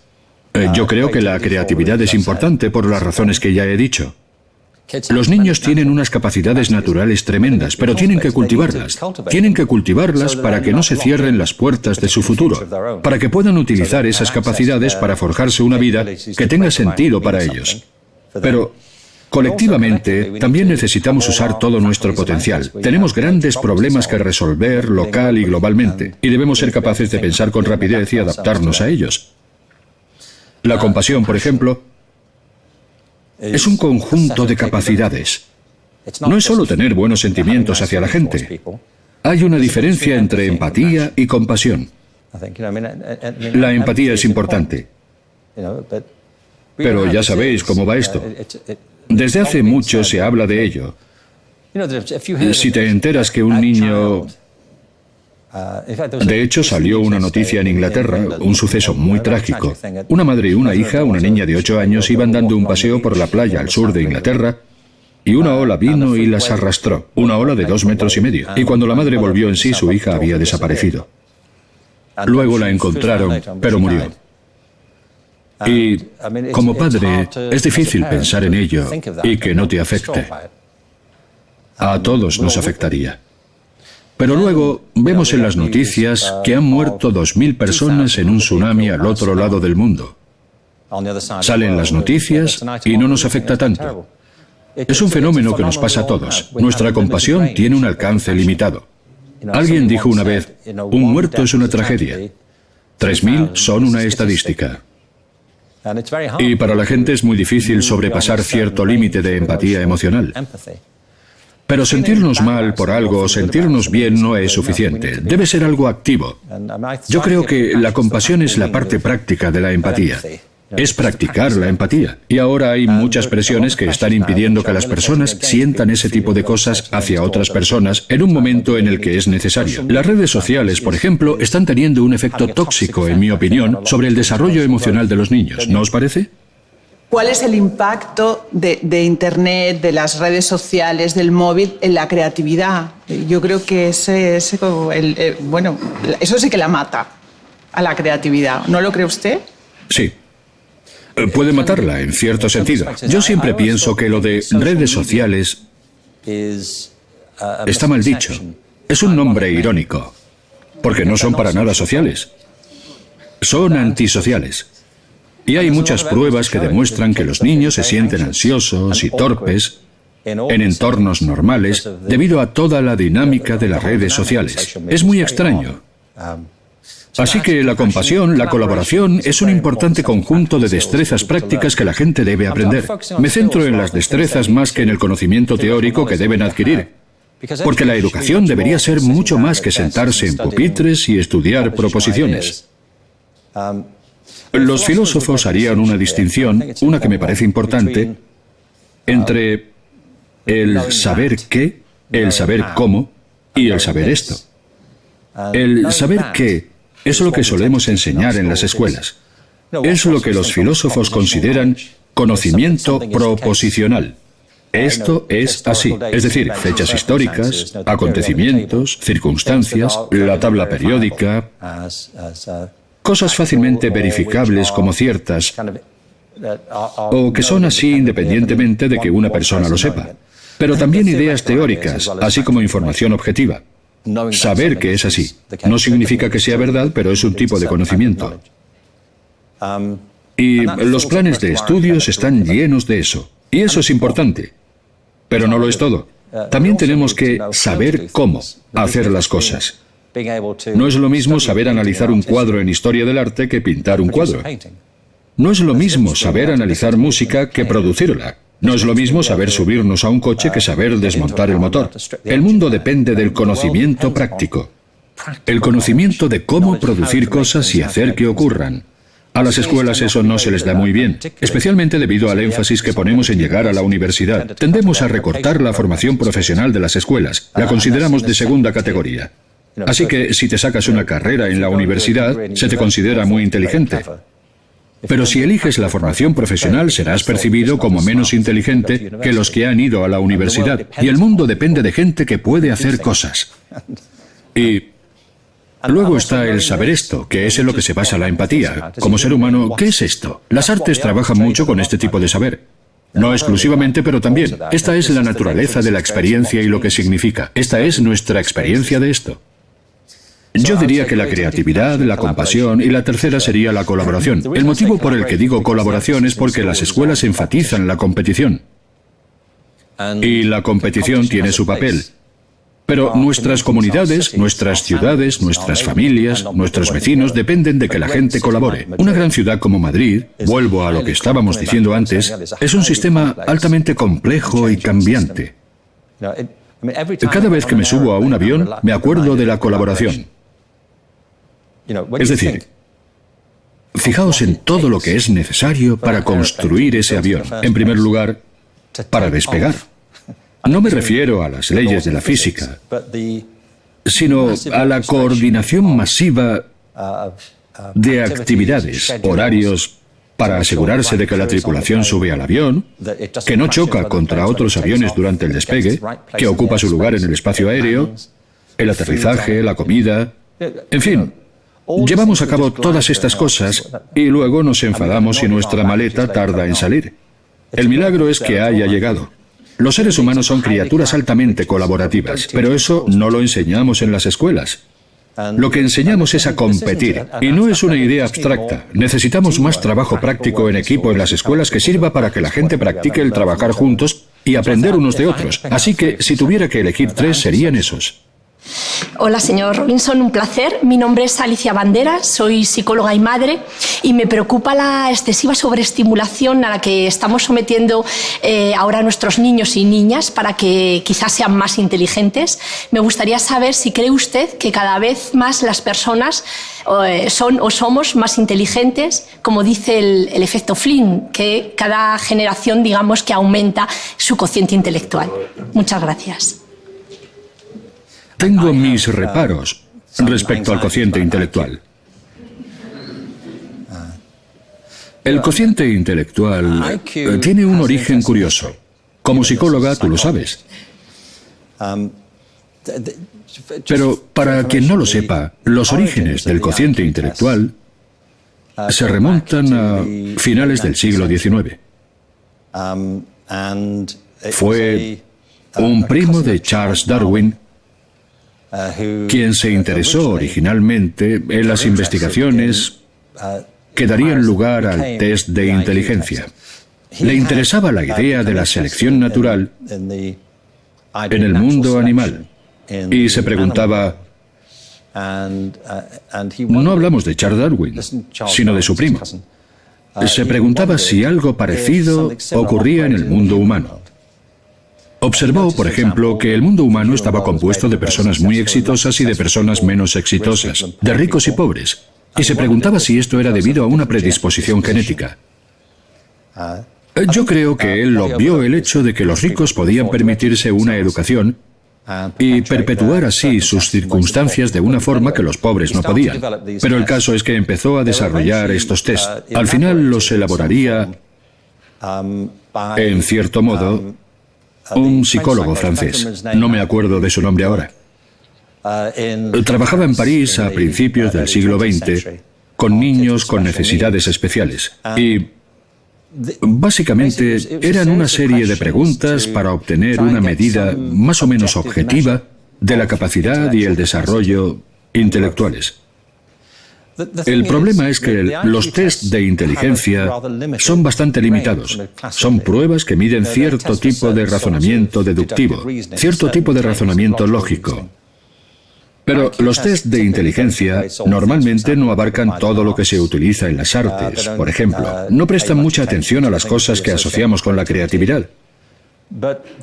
[SPEAKER 1] yo creo que la creatividad es importante por las razones que ya he dicho. Los niños tienen unas capacidades naturales tremendas, pero tienen que cultivarlas. Tienen que cultivarlas para que no se cierren las puertas de su futuro, para que puedan utilizar esas capacidades para forjarse una vida que tenga sentido para ellos. Pero colectivamente, también necesitamos usar todo nuestro potencial. Tenemos grandes problemas que resolver local y globalmente, y debemos ser capaces de pensar con rapidez y adaptarnos a ellos. La compasión, por ejemplo, es un conjunto de capacidades. No es solo tener buenos sentimientos hacia la gente. Hay una diferencia entre empatía y compasión. La empatía es importante. Pero ya sabéis cómo va esto. Desde hace mucho se habla de ello. Si te enteras que un niño... De hecho, salió una noticia en Inglaterra, un suceso muy trágico. Una madre y una hija, una niña de 8 años, iban dando un paseo por la playa al sur de Inglaterra y una ola vino y las arrastró. Una ola de 2,5 metros. Y cuando la madre volvió en sí, su hija había desaparecido. Luego la encontraron, pero murió. Y como padre, es difícil pensar en ello y que no te afecte. A todos nos afectaría. Pero luego vemos en las noticias que han muerto 2.000 personas en un tsunami al otro lado del mundo. Salen las noticias y no nos afecta tanto. Es un fenómeno que nos pasa a todos. Nuestra compasión tiene un alcance limitado. Alguien dijo una vez, un muerto es una tragedia. 3.000 son una estadística. Y para la gente es muy difícil sobrepasar cierto límite de empatía emocional. Pero sentirnos mal por algo o sentirnos bien no es suficiente. Debe ser algo activo. Yo creo que la compasión es la parte práctica de la empatía. Es practicar la empatía. Y ahora hay muchas presiones que están impidiendo que las personas sientan ese tipo de cosas hacia otras personas en un momento en el que es necesario. Las redes sociales, por ejemplo, están teniendo un efecto tóxico, en mi opinión, sobre el desarrollo emocional de los niños. ¿No os parece?
[SPEAKER 8] ¿Cuál es el impacto de Internet, de las redes sociales, del móvil en la creatividad? Yo creo que eso sí que la mata a la creatividad. ¿No lo cree usted?
[SPEAKER 1] Sí. Puede matarla, en cierto sentido. Yo siempre pienso que lo de redes sociales está mal dicho. Es un nombre irónico, porque no son para nada sociales. Son antisociales. Y hay muchas pruebas que demuestran que los niños se sienten ansiosos y torpes en entornos normales debido a toda la dinámica de las redes sociales. Es muy extraño. Así que la compasión, la colaboración, es un importante conjunto de destrezas prácticas que la gente debe aprender. Me centro en las destrezas más que en el conocimiento teórico que deben adquirir, porque la educación debería ser mucho más que sentarse en pupitres y estudiar proposiciones. Los filósofos harían una distinción, una que me parece importante, entre el saber qué, el saber cómo y el saber esto. El saber qué es lo que solemos enseñar en las escuelas. Es lo que los filósofos consideran conocimiento proposicional. Esto es así, es decir, fechas históricas, acontecimientos, circunstancias, la tabla periódica, cosas fácilmente verificables como ciertas, o que son así independientemente de que una persona lo sepa. Pero también ideas teóricas, así como información objetiva. Saber que es así. No significa que sea verdad, pero es un tipo de conocimiento. Y los planes de estudios están llenos de eso. Y eso es importante. Pero no lo es todo. También tenemos que saber cómo hacer las cosas. No es lo mismo saber analizar un cuadro en historia del arte que pintar un cuadro. No es lo mismo saber analizar música que producirla. No es lo mismo saber subirnos a un coche que saber desmontar el motor. El mundo depende del conocimiento práctico. El conocimiento de cómo producir cosas y hacer que ocurran. A las escuelas eso no se les da muy bien, especialmente debido al énfasis que ponemos en llegar a la universidad. Tendemos a recortar la formación profesional de las escuelas. La consideramos de segunda categoría. Así que si te sacas una carrera en la universidad, se te considera muy inteligente. Pero si eliges la formación profesional, serás percibido como menos inteligente que los que han ido a la universidad. Y el mundo depende de gente que puede hacer cosas. Y luego está el saber esto, que es en lo que se basa la empatía. Como ser humano, ¿qué es esto? Las artes trabajan mucho con este tipo de saber. No exclusivamente, pero también. Esta es la naturaleza de la experiencia y lo que significa. Esta es nuestra experiencia de esto. Yo diría que la creatividad, la compasión y la tercera sería la colaboración. El motivo por el que digo colaboración es porque las escuelas enfatizan la competición. Y la competición tiene su papel. Pero nuestras comunidades, nuestras ciudades, nuestras familias, nuestros vecinos dependen de que la gente colabore. Una gran ciudad como Madrid, vuelvo a lo que estábamos diciendo antes, es un sistema altamente complejo y cambiante. Cada vez que me subo a un avión, me acuerdo de la colaboración. Es decir, fijaos en todo lo que es necesario para construir ese avión. En primer lugar, para despegar. No me refiero a las leyes de la física, sino a la coordinación masiva de actividades, horarios, para asegurarse de que la tripulación sube al avión, que no choca contra otros aviones durante el despegue, que ocupa su lugar en el espacio aéreo, el aterrizaje, la comida, en fin. Llevamos a cabo todas estas cosas y luego nos enfadamos si nuestra maleta tarda en salir. El milagro es que haya llegado. Los seres humanos son criaturas altamente colaborativas, pero eso no lo enseñamos en las escuelas. Lo que enseñamos es a competir, y no es una idea abstracta. Necesitamos más trabajo práctico en equipo en las escuelas que sirva para que la gente practique el trabajar juntos y aprender unos de otros. Así que, si tuviera que elegir 3, serían esos.
[SPEAKER 9] Hola, señor Robinson, un placer. Mi nombre es Alicia Banderas, soy psicóloga y madre y me preocupa la excesiva sobreestimulación a la que estamos sometiendo ahora a nuestros niños y niñas para que quizás sean más inteligentes. Me gustaría saber si cree usted que cada vez más las personas son o somos más inteligentes, como dice el efecto Flynn, que cada generación, digamos, que aumenta su cociente intelectual. Muchas gracias.
[SPEAKER 1] Tengo mis reparos respecto al cociente intelectual. El cociente intelectual tiene un origen curioso. Como psicóloga, tú lo sabes. Pero para quien no lo sepa, los orígenes del cociente intelectual se remontan a finales del siglo XIX. Fue un primo de Charles Darwin quien se interesó originalmente en las investigaciones que darían lugar al test de inteligencia. Le interesaba la idea de la selección natural en el mundo animal y se preguntaba, no hablamos de Charles Darwin, sino de su primo. Se preguntaba si algo parecido ocurría en el mundo humano. Observó, por ejemplo, que el mundo humano estaba compuesto de personas muy exitosas y de personas menos exitosas, de ricos y pobres, y se preguntaba si esto era debido a una predisposición genética. Yo creo que él obvió el hecho de que los ricos podían permitirse una educación y perpetuar así sus circunstancias de una forma que los pobres no podían. Pero el caso es que empezó a desarrollar estos test. Al final los elaboraría, en cierto modo, un psicólogo francés. No me acuerdo de su nombre ahora. Trabajaba en París a principios del siglo XX con niños con necesidades especiales. Y básicamente eran una serie de preguntas para obtener una medida más o menos objetiva de la capacidad y el desarrollo intelectuales. El problema es que los test de inteligencia son bastante limitados. Son pruebas que miden cierto tipo de razonamiento deductivo, cierto tipo de razonamiento lógico. Pero los test de inteligencia normalmente no abarcan todo lo que se utiliza en las artes. Por ejemplo, no prestan mucha atención a las cosas que asociamos con la creatividad.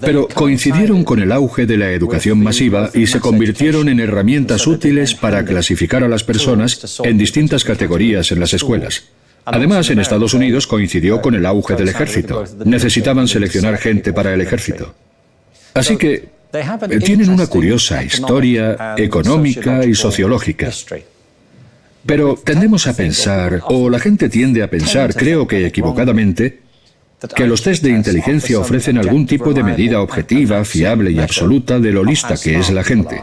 [SPEAKER 1] Pero coincidieron con el auge de la educación masiva y se convirtieron en herramientas útiles para clasificar a las personas en distintas categorías en las escuelas. Además, en Estados Unidos coincidió con el auge del ejército. Necesitaban seleccionar gente para el ejército. Así que tienen una curiosa historia económica y sociológica. Pero tendemos a pensar, o la gente tiende a pensar, creo que equivocadamente, que los test de inteligencia ofrecen algún tipo de medida objetiva, fiable y absoluta de lo lista que es la gente.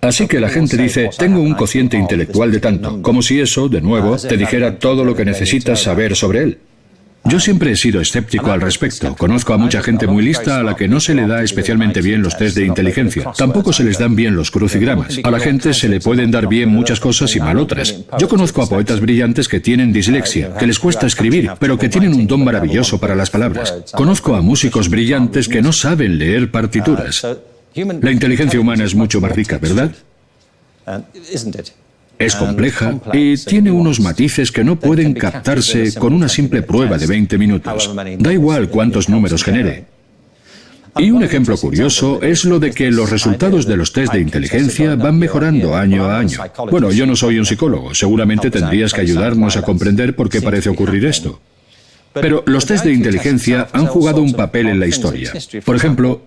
[SPEAKER 1] Así que la gente dice, tengo un cociente intelectual de tanto, como si eso, de nuevo, te dijera todo lo que necesitas saber sobre él. Yo siempre he sido escéptico al respecto. Conozco a mucha gente muy lista a la que no se le da especialmente bien los test de inteligencia. Tampoco se les dan bien los crucigramas. A la gente se le pueden dar bien muchas cosas y mal otras. Yo conozco a poetas brillantes que tienen dislexia, que les cuesta escribir, pero que tienen un don maravilloso para las palabras. Conozco a músicos brillantes que no saben leer partituras. La inteligencia humana es mucho más rica, ¿verdad? Es compleja y tiene unos matices que no pueden captarse con una simple prueba de 20 minutos. Da igual cuántos números genere. Y un ejemplo curioso es lo de que los resultados de los test de inteligencia van mejorando año a año. Bueno, yo no soy un psicólogo, seguramente tendrías que ayudarnos a comprender por qué parece ocurrir esto. Pero los test de inteligencia han jugado un papel en la historia. Por ejemplo,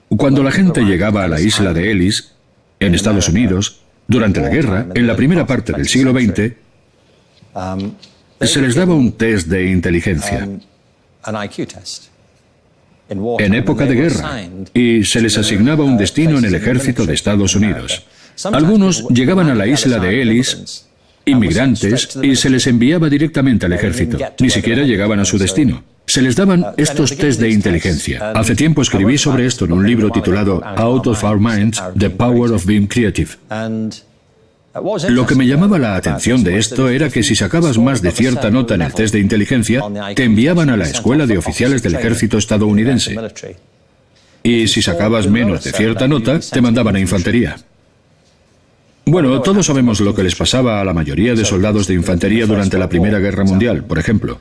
[SPEAKER 1] cuando la gente llegaba a la isla de Ellis, en Estados Unidos, durante la guerra, en la primera parte del siglo XX, se les daba un test de inteligencia en época de guerra y se les asignaba un destino en el ejército de Estados Unidos. Algunos llegaban a la isla de Ellis, inmigrantes, y se les enviaba directamente al ejército. Ni siquiera llegaban a su destino. Se les daban estos test de inteligencia. Hace tiempo escribí sobre esto en un libro titulado Out of Our Minds, The Power of Being Creative. Lo que me llamaba la atención de esto era que si sacabas más de cierta nota en el test de inteligencia, te enviaban a la escuela de oficiales del ejército estadounidense. Y si sacabas menos de cierta nota, te mandaban a infantería. Bueno, todos sabemos lo que les pasaba a la mayoría de soldados de infantería durante la Primera Guerra Mundial, por ejemplo.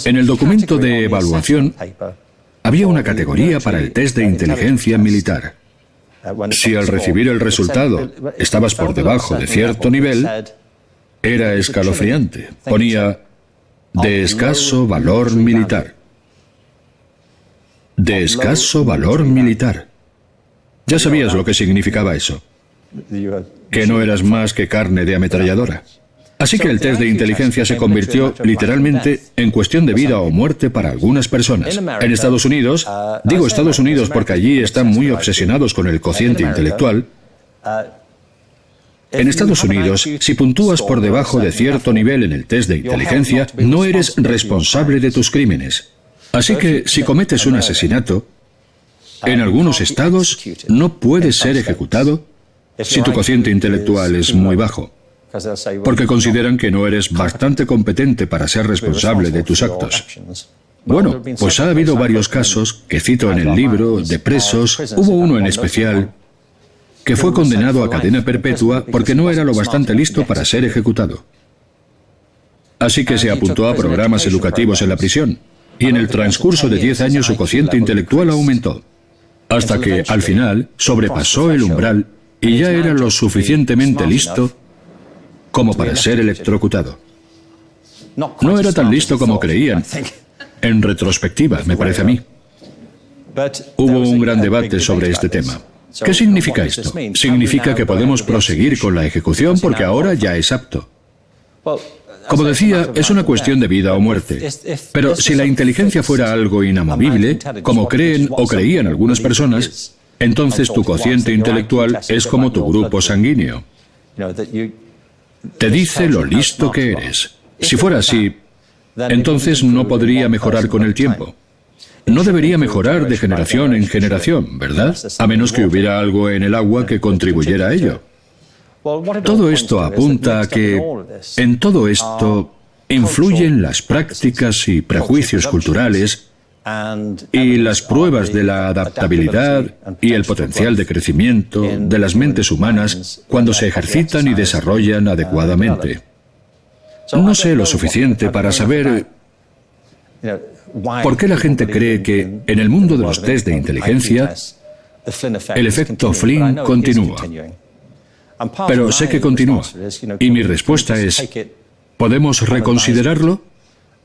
[SPEAKER 1] En el documento de evaluación había una categoría para el test de inteligencia militar. Si al recibir el resultado estabas por debajo de cierto nivel, era escalofriante. Ponía de escaso valor militar. De escaso valor militar. Ya sabías lo que significaba eso. Que no eras más que carne de ametralladora. Así que el test de inteligencia se convirtió literalmente en cuestión de vida o muerte para algunas personas. En Estados Unidos, digo Estados Unidos porque allí están muy obsesionados con el cociente intelectual. En Estados Unidos, si puntúas por debajo de cierto nivel en el test de inteligencia, no eres responsable de tus crímenes. Así que si cometes un asesinato, en algunos estados no puedes ser ejecutado si tu cociente intelectual es muy bajo, porque consideran que no eres bastante competente para ser responsable de tus actos. Bueno, pues ha habido varios casos que cito en el libro de presos. Hubo uno en especial que fue condenado a cadena perpetua porque no era lo bastante listo para ser ejecutado. Así que se apuntó a programas educativos en la prisión, y en el transcurso de 10 años su cociente intelectual aumentó, hasta que, al final, sobrepasó el umbral y ya era lo suficientemente listo como para ser electrocutado. No era tan listo como creían, en retrospectiva, me parece a mí. Hubo un gran debate sobre este tema. ¿Qué significa esto? Significa que podemos proseguir con la ejecución porque ahora ya es apto. Como decía, es una cuestión de vida o muerte. Pero si la inteligencia fuera algo inamovible, como creen o creían algunas personas, entonces tu cociente intelectual es como tu grupo sanguíneo. Te dice lo listo que eres. Si fuera así, entonces no podría mejorar con el tiempo. No debería mejorar de generación en generación, ¿verdad? A menos que hubiera algo en el agua que contribuyera a ello. Todo esto apunta a que en todo esto influyen las prácticas y prejuicios culturales y las pruebas de la adaptabilidad y el potencial de crecimiento de las mentes humanas cuando se ejercitan y desarrollan adecuadamente. No sé lo suficiente para saber por qué la gente cree que en el mundo de los test de inteligencia el efecto Flynn continúa. Pero sé que continúa. Y mi respuesta es, ¿podemos reconsiderarlo?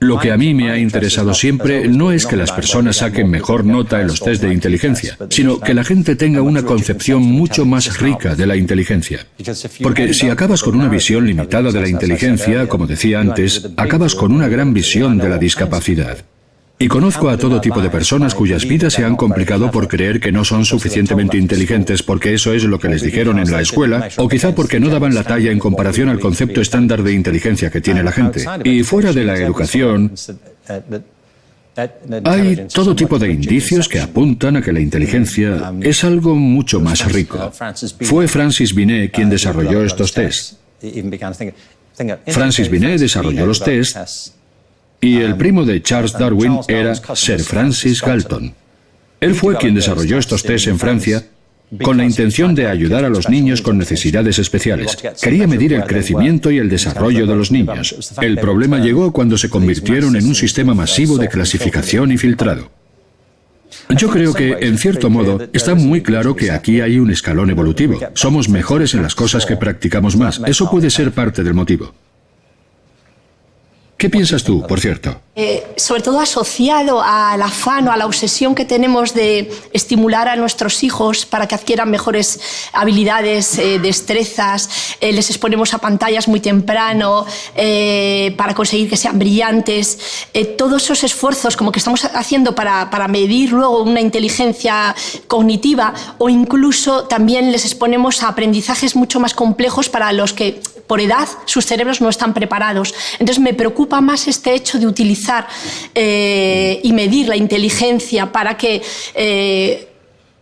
[SPEAKER 1] Lo que a mí me ha interesado siempre no es que las personas saquen mejor nota en los test de inteligencia, sino que la gente tenga una concepción mucho más rica de la inteligencia. Porque si acabas con una visión limitada de la inteligencia, como decía antes, acabas con una gran visión de la discapacidad. Y conozco a todo tipo de personas cuyas vidas se han complicado por creer que no son suficientemente inteligentes porque eso es lo que les dijeron en la escuela, o quizá porque no daban la talla en comparación al concepto estándar de inteligencia que tiene la gente. Y fuera de la educación, hay todo tipo de indicios que apuntan a que la inteligencia es algo mucho más rico. Fue Francis Binet quien desarrolló estos tests. Francis Binet desarrolló los tests y el primo de Charles Darwin era Sir Francis Galton. Él fue quien desarrolló estos tests en Francia con la intención de ayudar a los niños con necesidades especiales. Quería medir el crecimiento y el desarrollo de los niños. El problema llegó cuando se convirtieron en un sistema masivo de clasificación y filtrado. Yo creo que, en cierto modo, está muy claro que aquí hay un escalón evolutivo. Somos mejores en las cosas que practicamos más. Eso puede ser parte del motivo. ¿Qué piensas tú, por cierto?
[SPEAKER 9] Sobre todo asociado al afán o a la obsesión que tenemos de estimular a nuestros hijos para que adquieran mejores habilidades, destrezas, les exponemos a pantallas muy temprano para conseguir que sean brillantes. Todos esos esfuerzos como que estamos haciendo para medir luego una inteligencia cognitiva, o incluso también les exponemos a aprendizajes mucho más complejos para los que por edad sus cerebros no están preparados. Entonces me preocupa más este hecho de utilizar y medir la inteligencia para que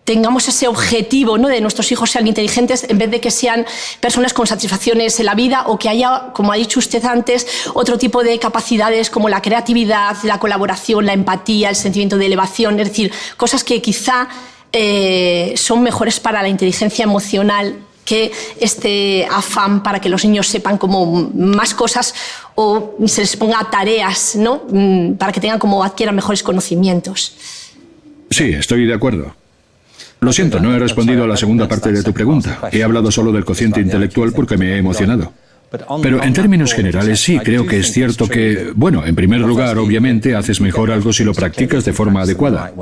[SPEAKER 9] tengamos ese objetivo, ¿no?, de nuestros hijos sean inteligentes en vez de que sean personas con satisfacciones en la vida, o que haya, como ha dicho usted antes, otro tipo de capacidades como la creatividad, la colaboración, la empatía, el sentimiento de elevación, es decir, cosas que quizá son mejores para la inteligencia emocional que este afán para que los niños sepan como más cosas o se les ponga tareas, ¿no? Para que tengan como adquieran mejores conocimientos.
[SPEAKER 1] Sí, estoy de acuerdo. Lo siento, no he respondido a la segunda parte de tu pregunta. He hablado solo del cociente intelectual porque me he emocionado. Pero en términos generales sí, creo que es cierto que, bueno, en primer lugar, obviamente, haces mejor algo si lo practicas de forma adecuada.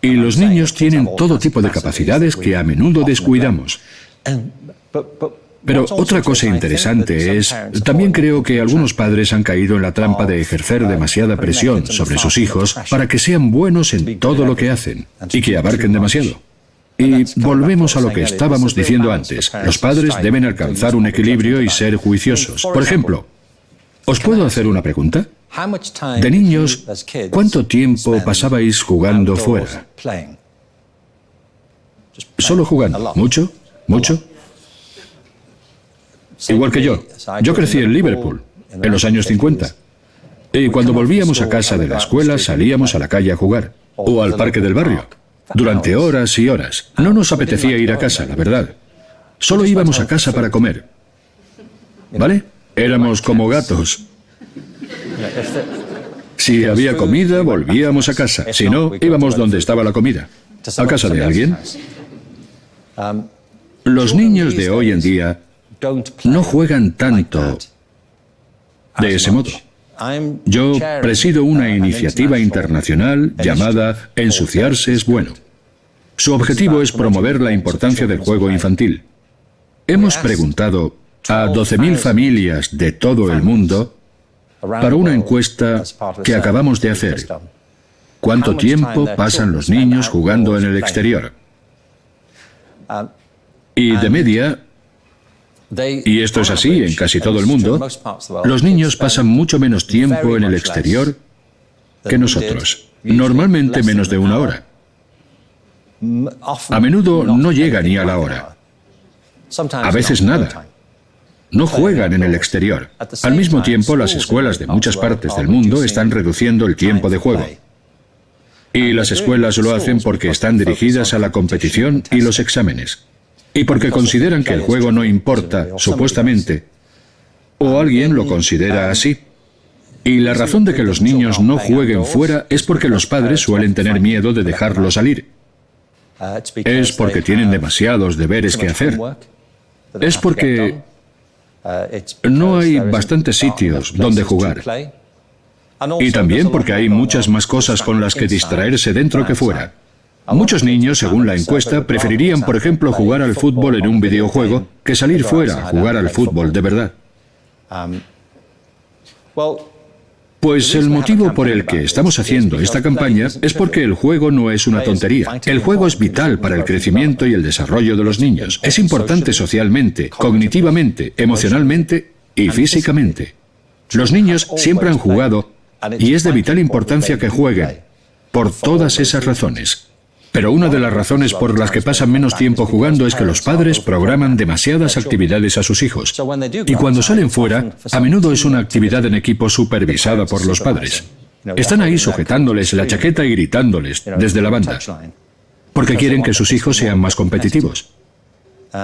[SPEAKER 1] Y los niños tienen todo tipo de capacidades que a menudo descuidamos. Pero otra cosa interesante es, también creo que algunos padres han caído en la trampa de ejercer demasiada presión sobre sus hijos para que sean buenos en todo lo que hacen y que abarquen demasiado. Y volvemos a lo que estábamos diciendo antes. Los padres deben alcanzar un equilibrio y ser juiciosos. Por ejemplo, ¿os puedo hacer una pregunta? De niños, ¿cuánto tiempo pasabais jugando fuera? ¿Solo jugando? ¿Mucho? ¿Mucho? Igual que yo. Yo crecí en Liverpool, en los años 50. Y cuando volvíamos a casa de la escuela, salíamos a la calle a jugar. O al parque del barrio. Durante horas y horas. No nos apetecía ir a casa, la verdad. Solo íbamos a casa para comer. ¿Vale? Éramos como gatos. Si había comida, volvíamos a casa. Si no, íbamos donde estaba la comida. ¿A casa de alguien? Los niños de hoy en día no juegan tanto de ese modo. Yo presido una iniciativa internacional llamada Ensuciarse es bueno. Su objetivo es promover la importancia del juego infantil. Hemos preguntado a 12.000 familias de todo el mundo para una encuesta que acabamos de hacer. ¿Cuánto tiempo pasan los niños jugando en el exterior? Y de media, y esto es así en casi todo el mundo, los niños pasan mucho menos tiempo en el exterior que nosotros. Normalmente menos de una hora. A menudo no llega ni a la hora. A veces nada. No juegan en el exterior. Al mismo tiempo, las escuelas de muchas partes del mundo están reduciendo el tiempo de juego. Y las escuelas lo hacen porque están dirigidas a la competición y los exámenes. Y porque consideran que el juego no importa, supuestamente, o alguien lo considera así. Y la razón de que los niños no jueguen fuera es porque los padres suelen tener miedo de dejarlo salir. Es porque tienen demasiados deberes que hacer. Es porque no hay bastantes sitios donde jugar. Y también porque hay muchas más cosas con las que distraerse dentro que fuera. Muchos niños, según la encuesta, preferirían, por ejemplo, jugar al fútbol en un videojuego que salir fuera a jugar al fútbol de verdad. Pues el motivo por el que estamos haciendo esta campaña es porque el juego no es una tontería. El juego es vital para el crecimiento y el desarrollo de los niños. Es importante socialmente, cognitivamente, emocionalmente y físicamente. Los niños siempre han jugado y es de vital importancia que jueguen, por todas esas razones. Pero una de las razones por las que pasan menos tiempo jugando es que los padres programan demasiadas actividades a sus hijos. Y cuando salen fuera, a menudo es una actividad en equipo supervisada por los padres. Están ahí sujetándoles la chaqueta y gritándoles desde la banda, porque quieren que sus hijos sean más competitivos.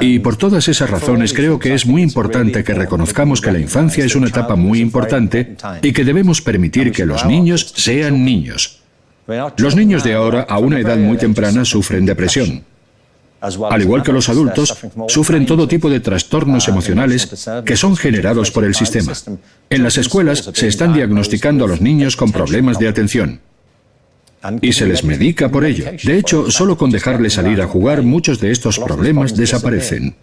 [SPEAKER 1] Y por todas esas razones creo que es muy importante que reconozcamos que la infancia es una etapa muy importante y que debemos permitir que los niños sean niños. Los niños de ahora, a una edad muy temprana, sufren depresión. Al igual que los adultos, sufren todo tipo de trastornos emocionales que son generados por el sistema. En las escuelas se están diagnosticando a los niños con problemas de atención. Y se les medica por ello. De hecho, solo con dejarles salir a jugar, muchos de estos problemas desaparecen.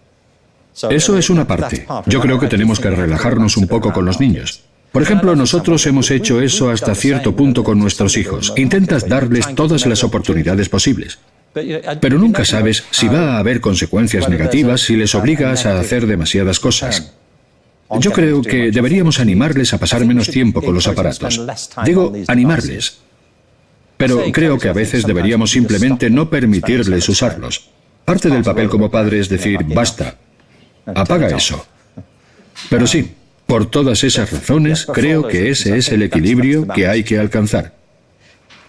[SPEAKER 1] Eso es una parte. Yo creo que tenemos que relajarnos un poco con los niños. Por ejemplo, nosotros hemos hecho eso hasta cierto punto con nuestros hijos. Intentas darles todas las oportunidades posibles. Pero nunca sabes si va a haber consecuencias negativas si les obligas a hacer demasiadas cosas. Yo creo que deberíamos animarles a pasar menos tiempo con los aparatos. Digo, animarles. Pero creo que a veces deberíamos simplemente no permitirles usarlos. Parte del papel como padre es decir, basta, apaga eso. Pero sí, por todas esas razones, creo que ese es el equilibrio que hay que alcanzar.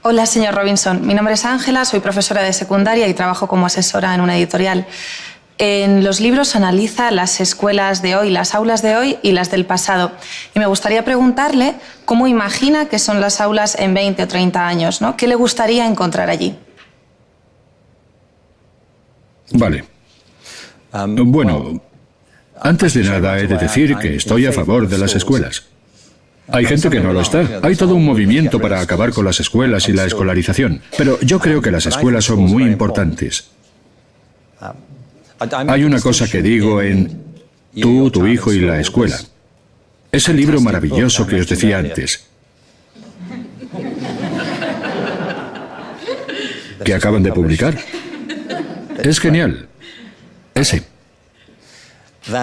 [SPEAKER 10] Hola, señor Robinson. Mi nombre es Ángela, soy profesora de secundaria y trabajo como asesora en una editorial. En los libros se analiza las escuelas de hoy, las aulas de hoy y las del pasado. Y me gustaría preguntarle cómo imagina que son las aulas en 20 o 30 años, ¿no? ¿Qué le gustaría encontrar allí?
[SPEAKER 1] Vale. Bueno, antes de nada he de decir que estoy a favor de las escuelas. Hay gente que no lo está. Hay todo un movimiento para acabar con las escuelas y la escolarización. Pero yo creo que las escuelas son muy importantes. Hay una cosa que digo en Tú, tu hijo y la escuela. Ese libro maravilloso que os decía antes, que acaban de publicar. Es genial. Ese.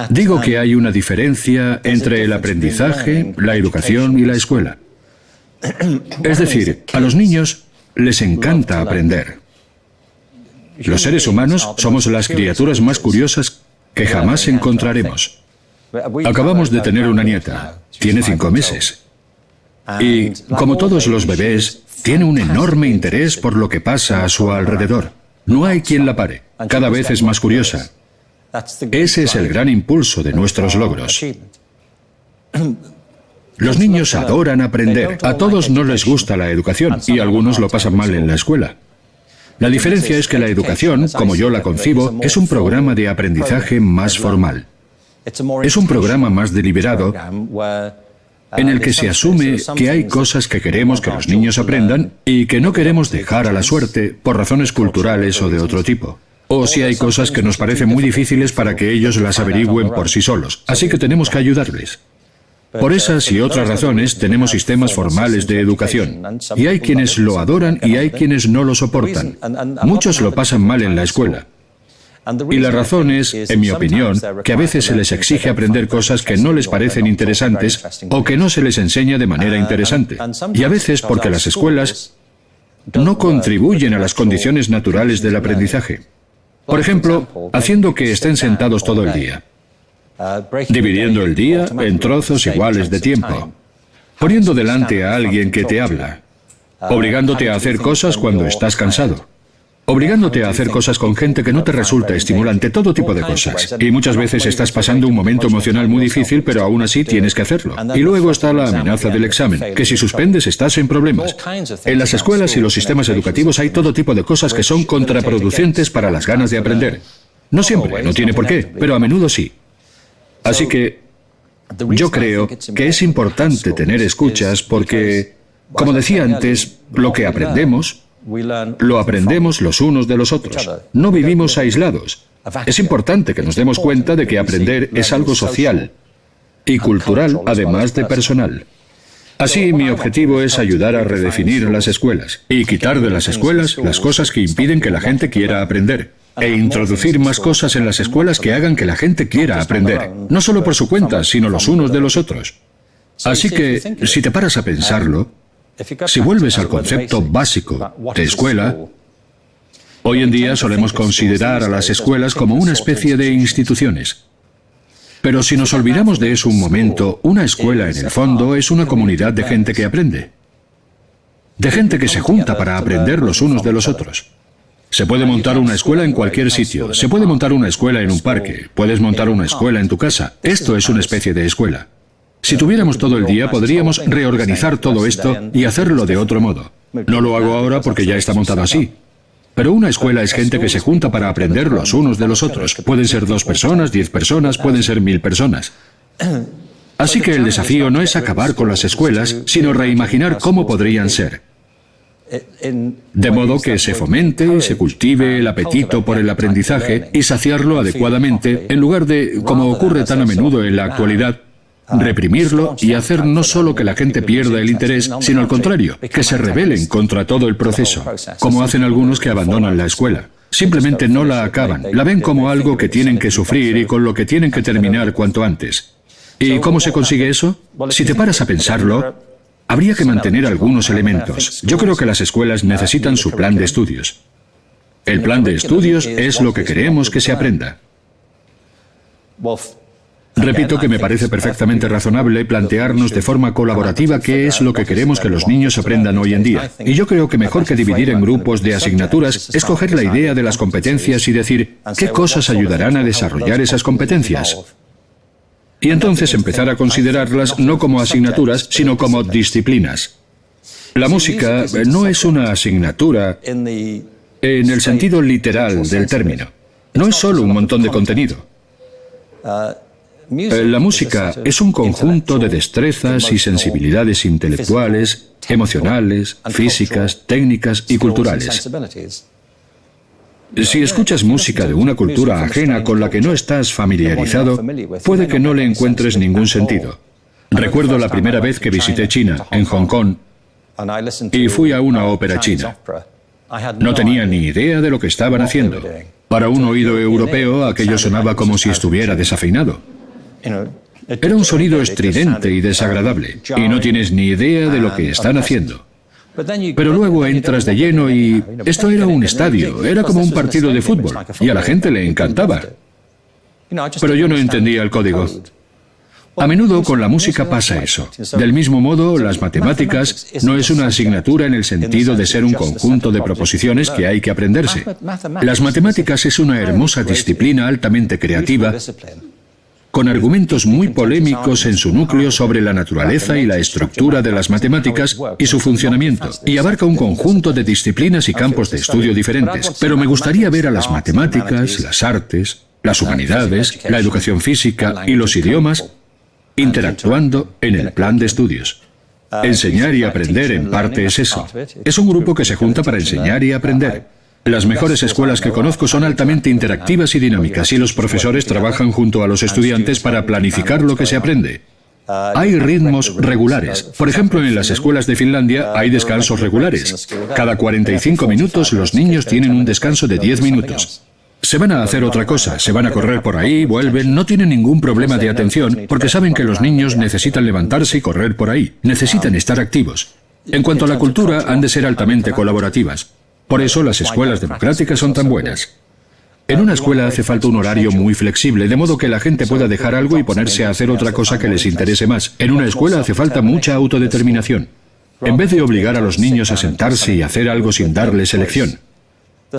[SPEAKER 1] Digo que hay una diferencia entre el aprendizaje, la educación y la escuela. Es decir, a los niños les encanta aprender. Los seres humanos somos las criaturas más curiosas que jamás encontraremos. Acabamos de tener una nieta. Tiene 5 meses. Y, como todos los bebés, tiene un enorme interés por lo que pasa a su alrededor. No hay quien la pare. Cada vez es más curiosa. Ese es el gran impulso de nuestros logros. Los niños adoran aprender. A todos no les gusta la educación y algunos lo pasan mal en la escuela. La diferencia es que la educación, como yo la concibo, es un programa de aprendizaje más formal. Es un programa más deliberado en el que se asume que hay cosas que queremos que los niños aprendan y que no queremos dejar a la suerte por razones culturales o de otro tipo. O si hay cosas que nos parecen muy difíciles para que ellos las averigüen por sí solos. Así que tenemos que ayudarles. Por esas y otras razones tenemos sistemas formales de educación. Y hay quienes lo adoran y hay quienes no lo soportan. Muchos lo pasan mal en la escuela. Y la razón es, en mi opinión, que a veces se les exige aprender cosas que no les parecen interesantes o que no se les enseña de manera interesante. Y a veces porque las escuelas no contribuyen a las condiciones naturales del aprendizaje. Por ejemplo, haciendo que estén sentados todo el día. Dividiendo el día en trozos iguales de tiempo, poniendo delante a alguien que te habla, obligándote a hacer cosas cuando estás cansado, obligándote a hacer cosas con gente que no te resulta estimulante, todo tipo de cosas. Y muchas veces estás pasando un momento emocional muy difícil, pero aún así tienes que hacerlo. Y luego está la amenaza del examen, que si suspendes estás en problemas. En las escuelas y los sistemas educativos hay todo tipo de cosas que son contraproducentes para las ganas de aprender. No siempre, no tiene por qué, pero a menudo sí. Así que yo creo que es importante tener escuchas porque, como decía antes, lo que aprendemos, lo aprendemos los unos de los otros. No vivimos aislados. Es importante que nos demos cuenta de que aprender es algo social y cultural, además de personal. Así, mi objetivo es ayudar a redefinir las escuelas y quitar de las escuelas las cosas que impiden que la gente quiera aprender. E introducir más cosas en las escuelas que hagan que la gente quiera aprender, no solo por su cuenta, sino los unos de los otros. Así que, si te paras a pensarlo, si vuelves al concepto básico de escuela, hoy en día solemos considerar a las escuelas como una especie de instituciones. Pero si nos olvidamos de eso un momento, una escuela en el fondo es una comunidad de gente que aprende. De gente que se junta para aprender los unos de los otros. Se puede montar una escuela en cualquier sitio, se puede montar una escuela en un parque, puedes montar una escuela en tu casa. Esto es una especie de escuela. Si tuviéramos todo el día, podríamos reorganizar todo esto y hacerlo de otro modo. No lo hago ahora porque ya está montado así. Pero una escuela es gente que se junta para aprender los unos de los otros. Pueden ser 2 personas, 10 personas, pueden ser 1000 personas. Así que el desafío no es acabar con las escuelas, sino reimaginar cómo podrían ser. De modo que se fomente y se cultive el apetito por el aprendizaje y saciarlo adecuadamente, en lugar de, como ocurre tan a menudo en la actualidad, reprimirlo y hacer no solo que la gente pierda el interés, sino al contrario, que se rebelen contra todo el proceso, como hacen algunos que abandonan la escuela. Simplemente no la acaban, la ven como algo que tienen que sufrir y con lo que tienen que terminar cuanto antes. ¿Y cómo se consigue eso? Si te paras a pensarlo, habría que mantener algunos elementos. Yo creo que las escuelas necesitan su plan de estudios. El plan de estudios es lo que queremos que se aprenda. Repito que me parece perfectamente razonable plantearnos de forma colaborativa qué es lo que queremos que los niños aprendan hoy en día. Y yo creo que mejor que dividir en grupos de asignaturas es coger la idea de las competencias y decir qué cosas ayudarán a desarrollar esas competencias. Y entonces empezar a considerarlas no como asignaturas, sino como disciplinas. La música no es una asignatura en el sentido literal del término. No es solo un montón de contenido. La música es un conjunto de destrezas y sensibilidades intelectuales, emocionales, físicas, técnicas y culturales. Si escuchas música de una cultura ajena con la que no estás familiarizado, puede que no le encuentres ningún sentido. Recuerdo la primera vez que visité China, en Hong Kong, y fui a una ópera china. No tenía ni idea de lo que estaban haciendo. Para un oído europeo, aquello sonaba como si estuviera desafinado. Era un sonido estridente y desagradable, y no tienes ni idea de lo que están haciendo. Pero luego entras de lleno y esto era un estadio, era como un partido de fútbol, y a la gente le encantaba. Pero yo no entendía el código. A menudo con la música pasa eso. Del mismo modo, las matemáticas no es una asignatura en el sentido de ser un conjunto de proposiciones que hay que aprenderse. Las matemáticas es una hermosa disciplina altamente creativa, con argumentos muy polémicos en su núcleo sobre la naturaleza y la estructura de las matemáticas y su funcionamiento, y abarca un conjunto de disciplinas y campos de estudio diferentes. Pero me gustaría ver a las matemáticas, las artes, las humanidades, la educación física y los idiomas interactuando en el plan de estudios. Enseñar y aprender en parte es eso. Es un grupo que se junta para enseñar y aprender. Las mejores escuelas que conozco son altamente interactivas y dinámicas, y los profesores trabajan junto a los estudiantes para planificar lo que se aprende. Hay ritmos regulares. Por ejemplo, en las escuelas de Finlandia hay descansos regulares. Cada 45 minutos los niños tienen un descanso de 10 minutos. Se van a hacer otra cosa, se van a correr por ahí, vuelven, no tienen ningún problema de atención, porque saben que los niños necesitan levantarse y correr por ahí, necesitan estar activos. En cuanto a la cultura, han de ser altamente colaborativas. Por eso las escuelas democráticas son tan buenas. En una escuela hace falta un horario muy flexible, de modo que la gente pueda dejar algo y ponerse a hacer otra cosa que les interese más. En una escuela hace falta mucha autodeterminación. En vez de obligar a los niños a sentarse y hacer algo sin darles elección.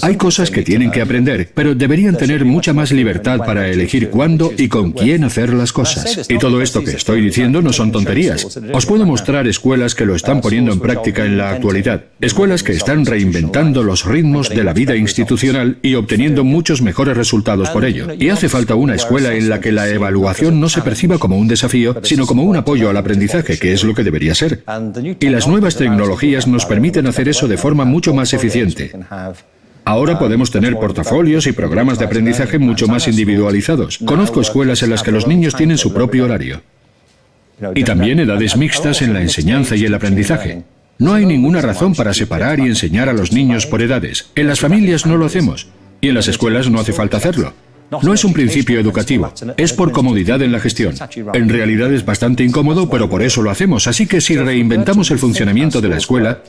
[SPEAKER 1] Hay cosas que tienen que aprender, pero deberían tener mucha más libertad para elegir cuándo y con quién hacer las cosas. Y todo esto que estoy diciendo no son tonterías. Os puedo mostrar escuelas que lo están poniendo en práctica en la actualidad. Escuelas que están reinventando los ritmos de la vida institucional y obteniendo muchos mejores resultados por ello. Y hace falta una escuela en la que la evaluación no se perciba como un desafío, sino como un apoyo al aprendizaje, que es lo que debería ser. Y las nuevas tecnologías nos permiten hacer eso de forma mucho más eficiente. Ahora podemos tener portafolios y programas de aprendizaje mucho más individualizados. Conozco escuelas en las que los niños tienen su propio horario. Y también edades mixtas en la enseñanza y el aprendizaje. No hay ninguna razón para separar y enseñar a los niños por edades. En las familias no lo hacemos. Y en las escuelas no hace falta hacerlo. No es un principio educativo, es por comodidad en la gestión. En realidad es bastante incómodo, pero por eso lo hacemos. Así que si reinventamos el funcionamiento de la escuela,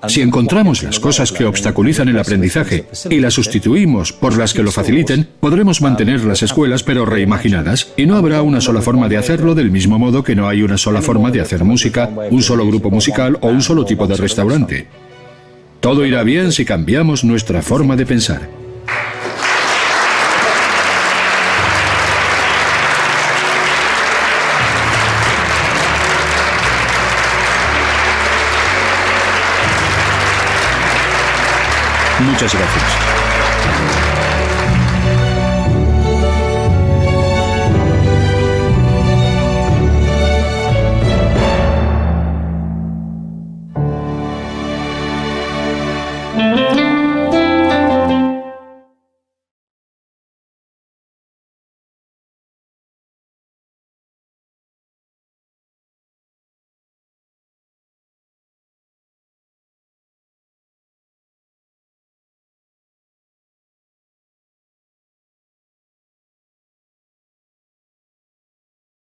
[SPEAKER 1] si encontramos las cosas que obstaculizan el aprendizaje y las sustituimos por las que lo faciliten, podremos mantener las escuelas pero reimaginadas, y no habrá una sola forma de hacerlo, del mismo modo que no hay una sola forma de hacer música, un solo grupo musical o un solo tipo de restaurante. Todo irá bien si cambiamos nuestra forma de pensar. Muchas gracias.